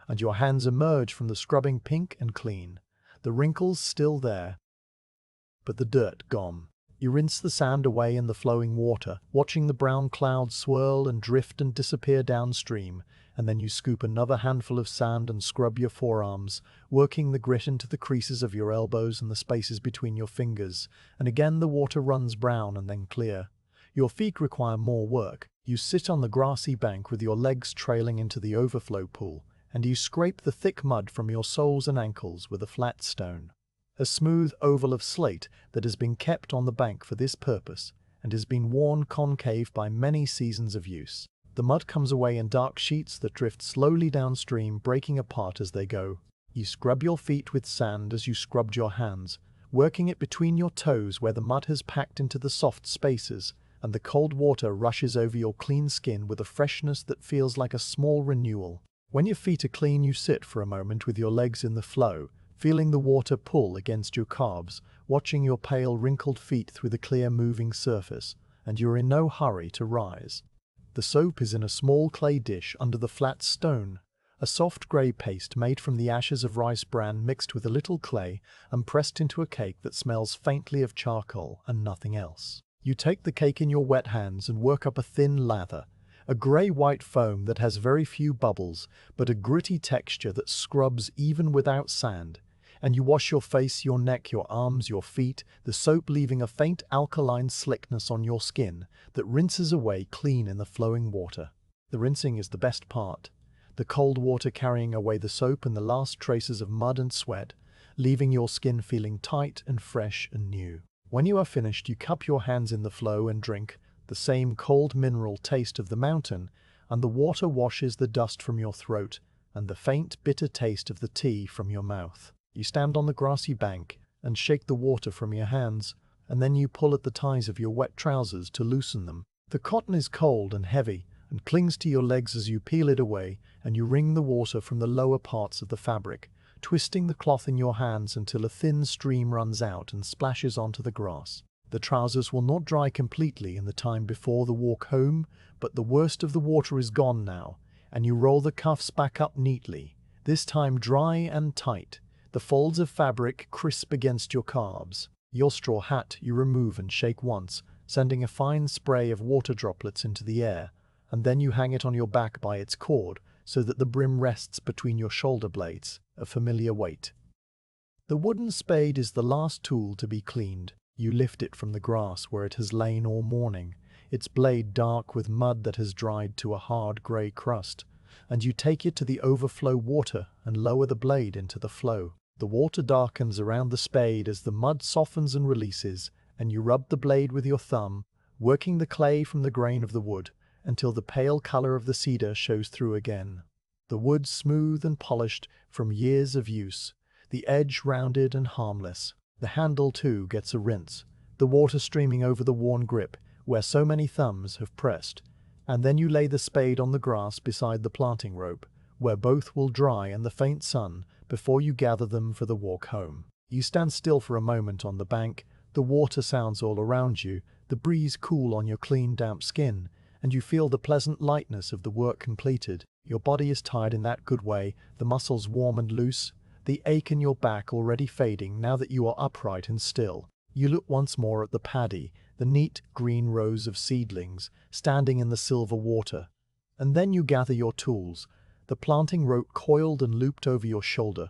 and your hands emerge from the scrubbing pink and clean, the wrinkles still there, but the dirt gone. You rinse the sand away in the flowing water, watching the brown clouds swirl and drift and disappear downstream, and then you scoop another handful of sand and scrub your forearms, working the grit into the creases of your elbows and the spaces between your fingers, and again the water runs brown and then clear. Your feet require more work. You sit on the grassy bank with your legs trailing into the overflow pool, and you scrape the thick mud from your soles and ankles with a flat stone, a smooth oval of slate that has been kept on the bank for this purpose and has been worn concave by many seasons of use. The mud comes away in dark sheets that drift slowly downstream, breaking apart as they go. You scrub your feet with sand as you scrubbed your hands, working it between your toes where the mud has packed into the soft spaces, and the cold water rushes over your clean skin with a freshness that feels like a small renewal. When your feet are clean, you sit for a moment with your legs in the flow, feeling the water pull against your calves, watching your pale, wrinkled feet through the clear, moving surface, and you're in no hurry to rise. The soap is in a small clay dish under the flat stone, a soft grey paste made from the ashes of rice bran mixed with a little clay and pressed into a cake that smells faintly of charcoal and nothing else. You take the cake in your wet hands and work up a thin lather, a grey-white foam that has very few bubbles, but a gritty texture that scrubs even without sand, and you wash your face, your neck, your arms, your feet, the soap leaving a faint alkaline slickness on your skin that rinses away clean in the flowing water. The rinsing is the best part, the cold water carrying away the soap and the last traces of mud and sweat, leaving your skin feeling tight and fresh and new. When you are finished, you cup your hands in the flow and drink, the same cold mineral taste of the mountain, and the water washes the dust from your throat and the faint bitter taste of the tea from your mouth. You stand on the grassy bank and shake the water from your hands, and then you pull at the ties of your wet trousers to loosen them. The cotton is cold and heavy and clings to your legs as you peel it away, and you wring the water from the lower parts of the fabric, twisting the cloth in your hands until a thin stream runs out and splashes onto the grass. The trousers will not dry completely in the time before the walk home, but the worst of the water is gone now, and you roll the cuffs back up neatly, this time dry and tight, the folds of fabric crisp against your calves. Your straw hat you remove and shake once, sending a fine spray of water droplets into the air, and then you hang it on your back by its cord so that the brim rests between your shoulder blades, a familiar weight. The wooden spade is the last tool to be cleaned. You lift it from the grass where it has lain all morning, its blade dark with mud that has dried to a hard grey crust, and you take it to the overflow water and lower the blade into the flow. The water darkens around the spade as the mud softens and releases, and you rub the blade with your thumb, working the clay from the grain of the wood, until the pale color of the cedar shows through again. The wood smooth and polished from years of use, the edge rounded and harmless. The handle, too, gets a rinse, the water streaming over the worn grip where so many thumbs have pressed, and then you lay the spade on the grass beside the planting rope, where both will dry in the faint sun before you gather them for the walk home. You stand still for a moment on the bank, the water sounds all around you, the breeze cool on your clean, damp skin, and you feel the pleasant lightness of the work completed. Your body is tired in that good way, the muscles warm and loose, the ache in your back already fading now that you are upright and still. You look once more at the paddy, the neat green rows of seedlings standing in the silver water, and then you gather your tools, the planting rope coiled and looped over your shoulder,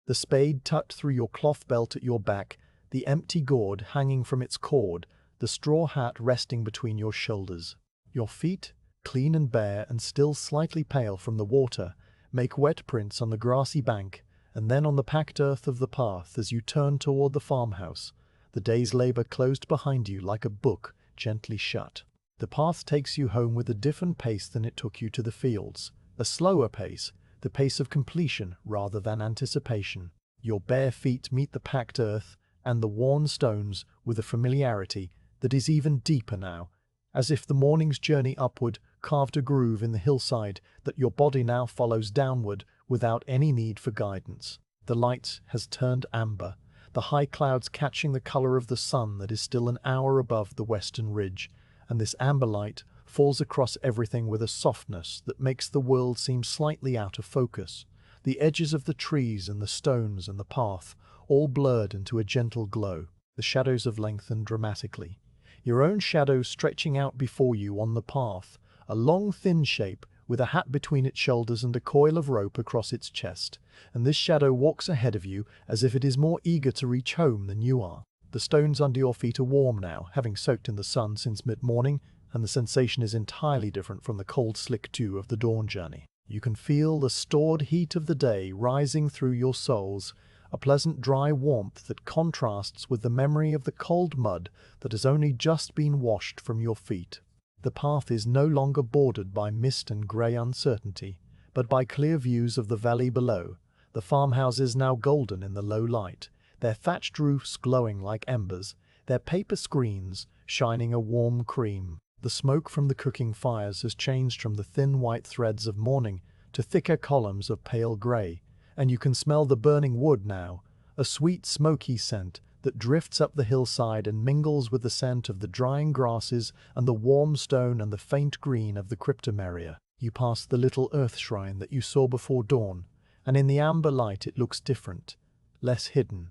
the spade tucked through your cloth belt at your back, the empty gourd hanging from its cord, the straw hat resting between your shoulders. Your feet, clean and bare and still slightly pale from the water, make wet prints on the grassy bank and then on the packed earth of the path as you turn toward the farmhouse, the day's labor closed behind you like a book gently shut. The path takes you home with a different pace than it took you to the fields, a slower pace, the pace of completion rather than anticipation. Your bare feet meet the packed earth and the worn stones with a familiarity that is even deeper now, as if the morning's journey upward carved a groove in the hillside that your body now follows downward without any need for guidance. The light has turned amber, the high clouds catching the color of the sun that is still an hour above the western ridge, and this amber light falls across everything with a softness that makes the world seem slightly out of focus. The edges of the trees and the stones and the path all blurred into a gentle glow. The shadows have lengthened dramatically. Your own shadow stretching out before you on the path, a long thin shape with a hat between its shoulders and a coil of rope across its chest, and this shadow walks ahead of you as if it is more eager to reach home than you are. The stones under your feet are warm now, having soaked in the sun since mid-morning, and the sensation is entirely different from the cold slick dew of the dawn journey. You can feel the stored heat of the day rising through your soles, a pleasant dry warmth that contrasts with the memory of the cold mud that has only just been washed from your feet. The path is no longer bordered by mist and grey uncertainty, but by clear views of the valley below, the farmhouses now golden in the low light, their thatched roofs glowing like embers, their paper screens shining a warm cream. The smoke from the cooking fires has changed from the thin white threads of morning to thicker columns of pale grey, and you can smell the burning wood now, a sweet smoky scent that drifts up the hillside and mingles with the scent of the drying grasses and the warm stone and the faint green of the cryptomeria. You pass the little earth shrine that you saw before dawn, and in the amber light it looks different, less hidden,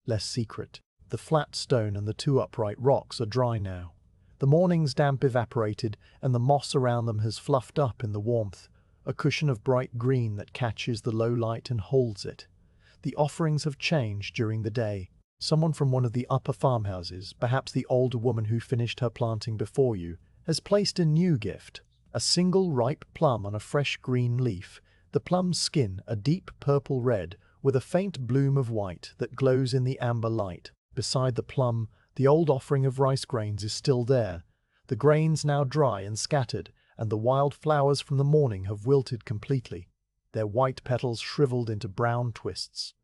less secret. The flat stone and the two upright rocks are dry now. The morning's damp evaporated, and the moss around them has fluffed up in the warmth, a cushion of bright green that catches the low light and holds it. The offerings have changed during the day. Someone from one of the upper farmhouses, perhaps the older woman who finished her planting before you, has placed a new gift, a single ripe plum on a fresh green leaf, the plum's skin a deep purple red with a faint bloom of white that glows in the amber light. Beside the plum, the old offering of rice grains is still there, the grains now dry and scattered, and the wild flowers from the morning have wilted completely, their white petals shriveled into brown twists.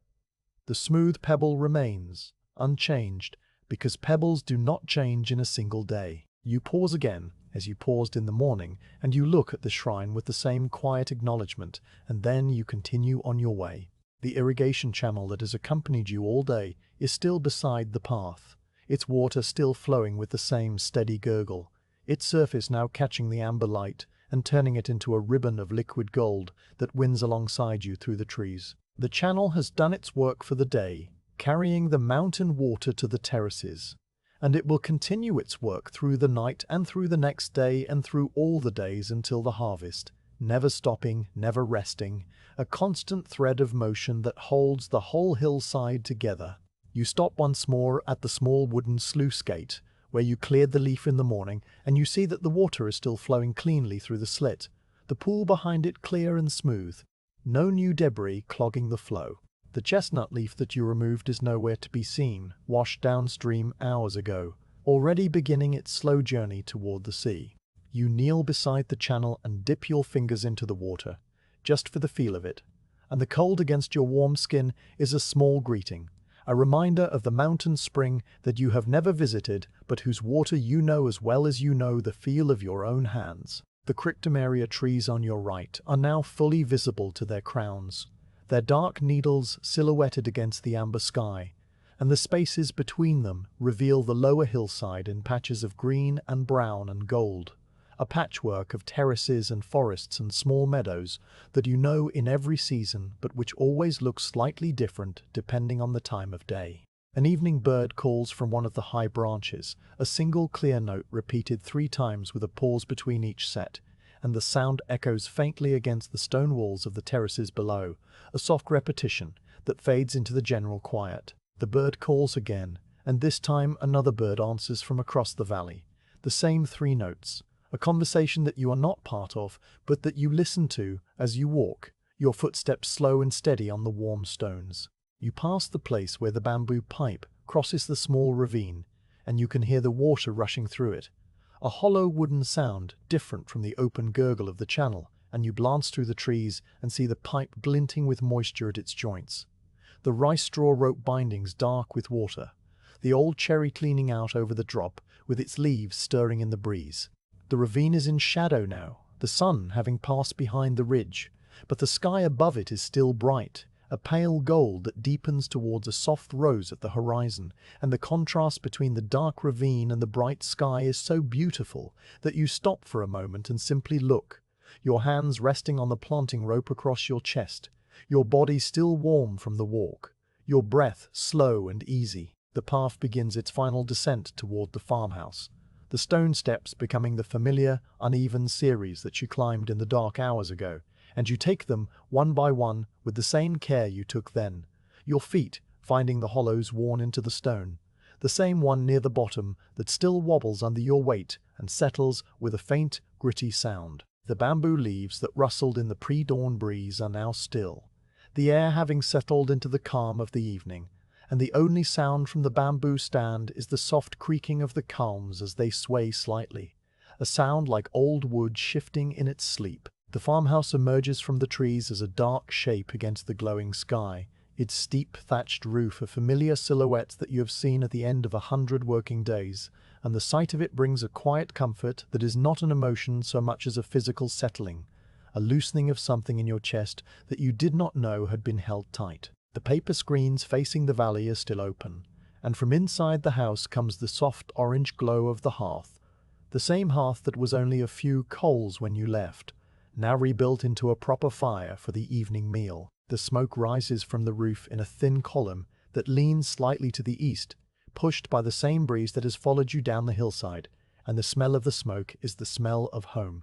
The smooth pebble remains, unchanged, because pebbles do not change in a single day. You pause again, as you paused in the morning, and you look at the shrine with the same quiet acknowledgement, and then you continue on your way. The irrigation channel that has accompanied you all day is still beside the path, its water still flowing with the same steady gurgle, its surface now catching the amber light and turning it into a ribbon of liquid gold that winds alongside you through the trees. The channel has done its work for the day, carrying the mountain water to the terraces, and it will continue its work through the night and through the next day and through all the days until the harvest, never stopping, never resting, a constant thread of motion that holds the whole hillside together. You stop once more at the small wooden sluice gate, where you cleared the leaf in the morning, and you see that the water is still flowing cleanly through the slit, the pool behind it clear and smooth, no new debris clogging the flow. The chestnut leaf that you removed is nowhere to be seen, washed downstream hours ago, already beginning its slow journey toward the sea. You kneel beside the channel and dip your fingers into the water, just for the feel of it, and the cold against your warm skin is a small greeting, a reminder of the mountain spring that you have never visited, but whose water you know as well as you know the feel of your own hands. The cryptomeria trees on your right are now fully visible to their crowns, their dark needles silhouetted against the amber sky, and the spaces between them reveal the lower hillside in patches of green and brown and gold, a patchwork of terraces and forests and small meadows that you know in every season but which always looks slightly different depending on the time of day. An evening bird calls from one of the high branches, a single clear note repeated 3 times with a pause between each set, and the sound echoes faintly against the stone walls of the terraces below, a soft repetition that fades into the general quiet. The bird calls again, and this time another bird answers from across the valley, the same 3 notes, a conversation that you are not part of, but that you listen to as you walk, your footsteps slow and steady on the warm stones. You pass the place where the bamboo pipe crosses the small ravine, and you can hear the water rushing through it, a hollow wooden sound different from the open gurgle of the channel, and you glance through the trees and see the pipe glinting with moisture at its joints, the rice straw rope bindings dark with water, the old cherry leaning out over the drop with its leaves stirring in the breeze. The ravine is in shadow now, the sun having passed behind the ridge, but the sky above it is still bright, a pale gold that deepens towards a soft rose at the horizon, and the contrast between the dark ravine and the bright sky is so beautiful that you stop for a moment and simply look, your hands resting on the planting rope across your chest, your body still warm from the walk, your breath slow and easy. The path begins its final descent toward the farmhouse, the stone steps becoming the familiar, uneven series that you climbed in the dark hours ago, and you take them one by one with the same care you took then, your feet finding the hollows worn into the stone, the same one near the bottom that still wobbles under your weight and settles with a faint, gritty sound. The bamboo leaves that rustled in the pre-dawn breeze are now still, the air having settled into the calm of the evening, and the only sound from the bamboo stand is the soft creaking of the culms as they sway slightly, a sound like old wood shifting in its sleep. The farmhouse emerges from the trees as a dark shape against the glowing sky, its steep thatched roof a familiar silhouette that you have seen at the end of 100 working days, and the sight of it brings a quiet comfort that is not an emotion so much as a physical settling, a loosening of something in your chest that you did not know had been held tight. The paper screens facing the valley are still open, and from inside the house comes the soft orange glow of the hearth, the same hearth that was only a few coals when you left, now rebuilt into a proper fire for the evening meal. The smoke rises from the roof in a thin column that leans slightly to the east, pushed by the same breeze that has followed you down the hillside, and the smell of the smoke is the smell of home.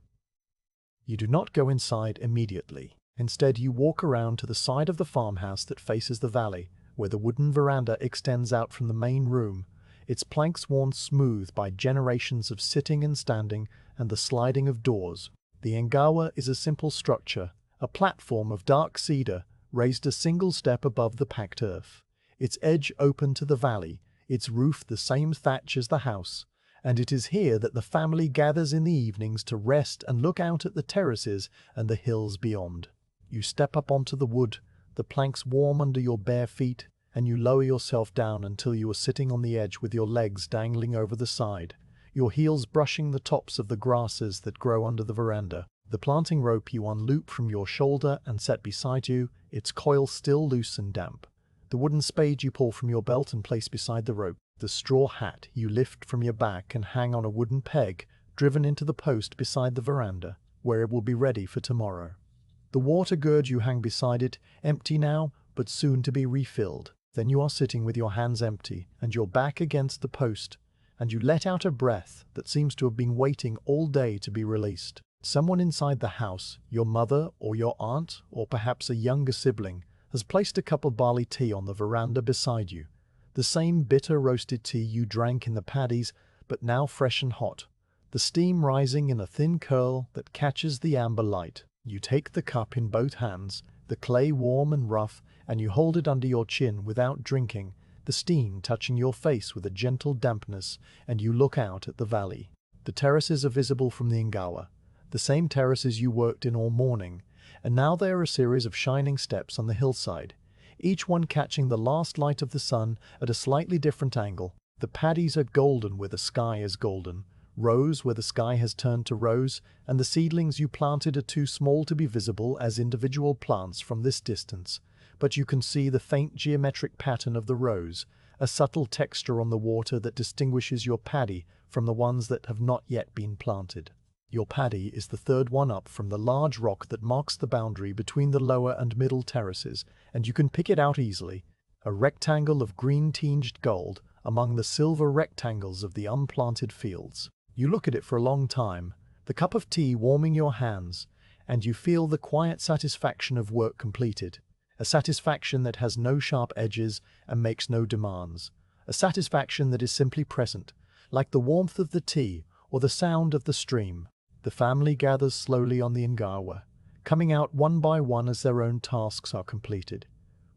You do not go inside immediately. Instead, you walk around to the side of the farmhouse that faces the valley, where the wooden veranda extends out from the main room, its planks worn smooth by generations of sitting and standing and the sliding of doors. The engawa is a simple structure, a platform of dark cedar raised a single step above the packed earth, its edge open to the valley, its roof the same thatch as the house, and it is here that the family gathers in the evenings to rest and look out at the terraces and the hills beyond. You step up onto the wood, the planks warm under your bare feet, and you lower yourself down until you are sitting on the edge with your legs dangling over the side, your heels brushing the tops of the grasses that grow under the veranda. The planting rope you unloop from your shoulder and set beside you, its coil still loose and damp. The wooden spade you pull from your belt and place beside the rope. The straw hat you lift from your back and hang on a wooden peg driven into the post beside the veranda, where it will be ready for tomorrow. The water gourd you hang beside it, empty now, but soon to be refilled. Then you are sitting with your hands empty and your back against the post, and you let out a breath that seems to have been waiting all day to be released. Someone inside the house, your mother or your aunt, or perhaps a younger sibling, has placed a cup of barley tea on the veranda beside you. The same bitter roasted tea you drank in the paddies, but now fresh and hot. The steam rising in a thin curl that catches the amber light. You take the cup in both hands, the clay warm and rough, and you hold it under your chin without drinking, the steam touching your face with a gentle dampness, and you look out at the valley. The terraces are visible from the engawa, the same terraces you worked in all morning, and now they are a series of shining steps on the hillside, each one catching the last light of the sun at a slightly different angle. The paddies are golden where the sky is golden, rose where the sky has turned to rose, and the seedlings you planted are too small to be visible as individual plants from this distance, but you can see the faint geometric pattern of the rose, a subtle texture on the water that distinguishes your paddy from the ones that have not yet been planted. Your paddy is the third one up from the large rock that marks the boundary between the lower and middle terraces, and you can pick it out easily, a rectangle of green-tinged gold among the silver rectangles of the unplanted fields. You look at it for a long time, the cup of tea warming your hands, and you feel the quiet satisfaction of work completed, a satisfaction that has no sharp edges and makes no demands, a satisfaction that is simply present, like the warmth of the tea or the sound of the stream. The family gathers slowly on the engawa, coming out one by one as their own tasks are completed.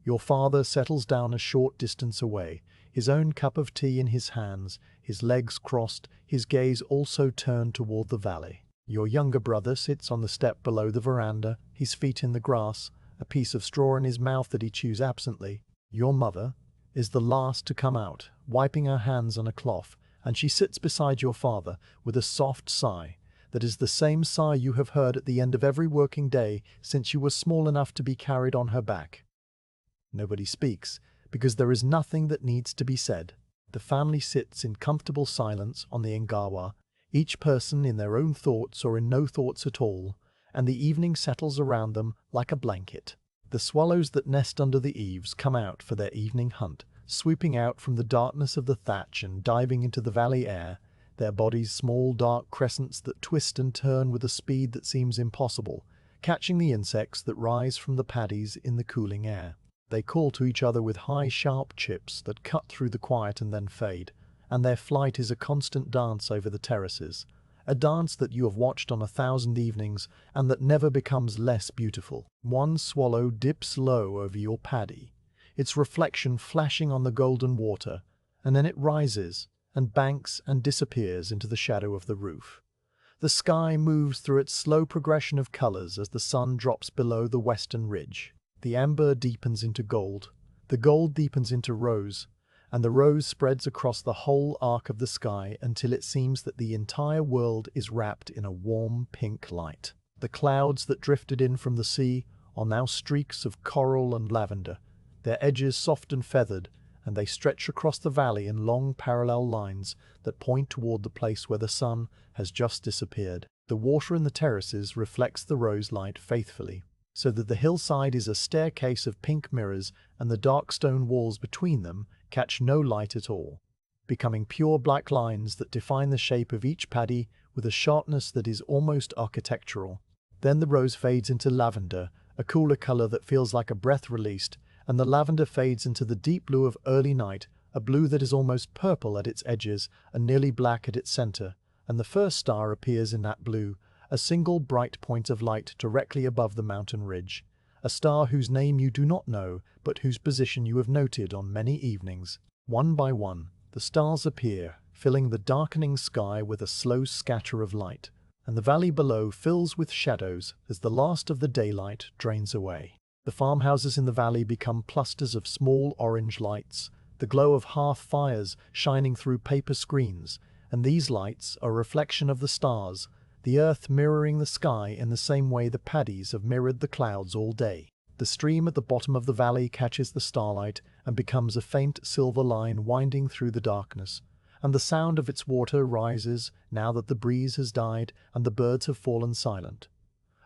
Your father settles down a short distance away, his own cup of tea in his hands, his legs crossed, his gaze also turned toward the valley. Your younger brother sits on the step below the veranda, his feet in the grass, a piece of straw in his mouth that he chews absently. Your mother is the last to come out, wiping her hands on a cloth, and she sits beside your father with a soft sigh that is the same sigh you have heard at the end of every working day since you were small enough to be carried on her back. Nobody speaks, because there is nothing that needs to be said. The family sits in comfortable silence on the engawa, each person in their own thoughts or in no thoughts at all, and the evening settles around them like a blanket. The swallows that nest under the eaves come out for their evening hunt, swooping out from the darkness of the thatch and diving into the valley air, their bodies small dark crescents that twist and turn with a speed that seems impossible, catching the insects that rise from the paddies in the cooling air. They call to each other with high sharp chips that cut through the quiet and then fade, and their flight is a constant dance over the terraces, a dance that you have watched on 1,000 evenings and that never becomes less beautiful. One swallow dips low over your paddy, its reflection flashing on the golden water, and then it rises and banks and disappears into the shadow of the roof. The sky moves through its slow progression of colors as the sun drops below the western ridge. The amber deepens into gold, the gold deepens into rose, and the rose spreads across the whole arc of the sky until it seems that the entire world is wrapped in a warm pink light. The clouds that drifted in from the sea are now streaks of coral and lavender, their edges soft and feathered, and they stretch across the valley in long parallel lines that point toward the place where the sun has just disappeared. The water in the terraces reflects the rose light faithfully, so that the hillside is a staircase of pink mirrors and the dark stone walls between them catch no light at all, becoming pure black lines that define the shape of each paddy with a sharpness that is almost architectural. Then the rose fades into lavender, a cooler color that feels like a breath released, and the lavender fades into the deep blue of early night, a blue that is almost purple at its edges and nearly black at its center, and the first star appears in that blue, a single bright point of light directly above the mountain ridge, a star whose name you do not know, but whose position you have noted on many evenings. One by one, the stars appear, filling the darkening sky with a slow scatter of light, and the valley below fills with shadows as the last of the daylight drains away. The farmhouses in the valley become clusters of small orange lights, the glow of hearth fires shining through paper screens, and these lights are a reflection of the stars, the earth mirroring the sky in the same way the paddies have mirrored the clouds all day. The stream at the bottom of the valley catches the starlight and becomes a faint silver line winding through the darkness, and the sound of its water rises now that the breeze has died and the birds have fallen silent.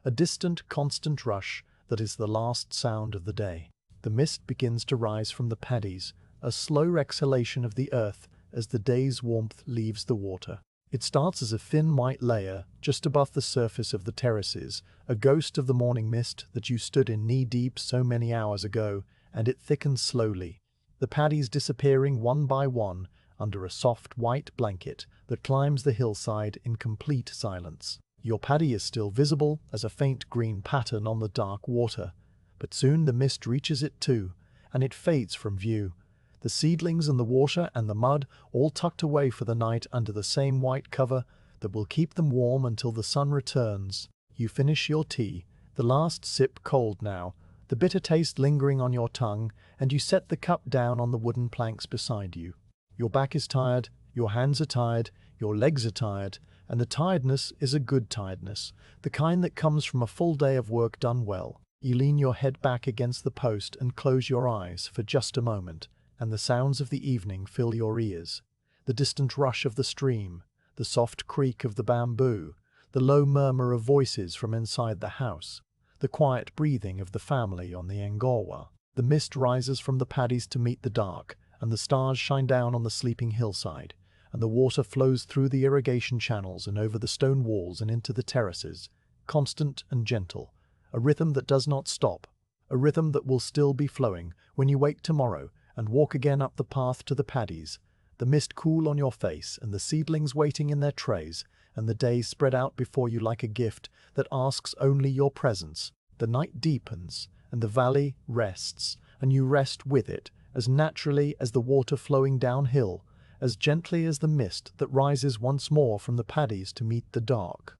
A distant, constant rush that is the last sound of the day. The mist begins to rise from the paddies, a slow exhalation of the earth as the day's warmth leaves the water. It starts as a thin white layer just above the surface of the terraces, a ghost of the morning mist that you stood in knee-deep so many hours ago, and it thickens slowly, the paddies disappearing one by one under a soft white blanket that climbs the hillside in complete silence. Your paddy is still visible as a faint green pattern on the dark water, but soon the mist reaches it too, and it fades from view. The seedlings and the water and the mud all tucked away for the night under the same white cover that will keep them warm until the sun returns. You finish your tea, the last sip cold now, the bitter taste lingering on your tongue, and you set the cup down on the wooden planks beside you. Your back is tired, your hands are tired, your legs are tired, and the tiredness is a good tiredness, the kind that comes from a full day of work done well. You lean your head back against the post and close your eyes for just a moment, and the sounds of the evening fill your ears. The distant rush of the stream, the soft creak of the bamboo, the low murmur of voices from inside the house, the quiet breathing of the family on the engawa. The mist rises from the paddies to meet the dark, and the stars shine down on the sleeping hillside, and the water flows through the irrigation channels and over the stone walls and into the terraces, constant and gentle, a rhythm that does not stop, a rhythm that will still be flowing when you wake tomorrow and walk again up the path to the paddies, the mist cool on your face and the seedlings waiting in their trays, and the day spread out before you like a gift that asks only your presence. The night deepens, and the valley rests, and you rest with it, as naturally as the water flowing downhill, as gently as the mist that rises once more from the paddies to meet the dark.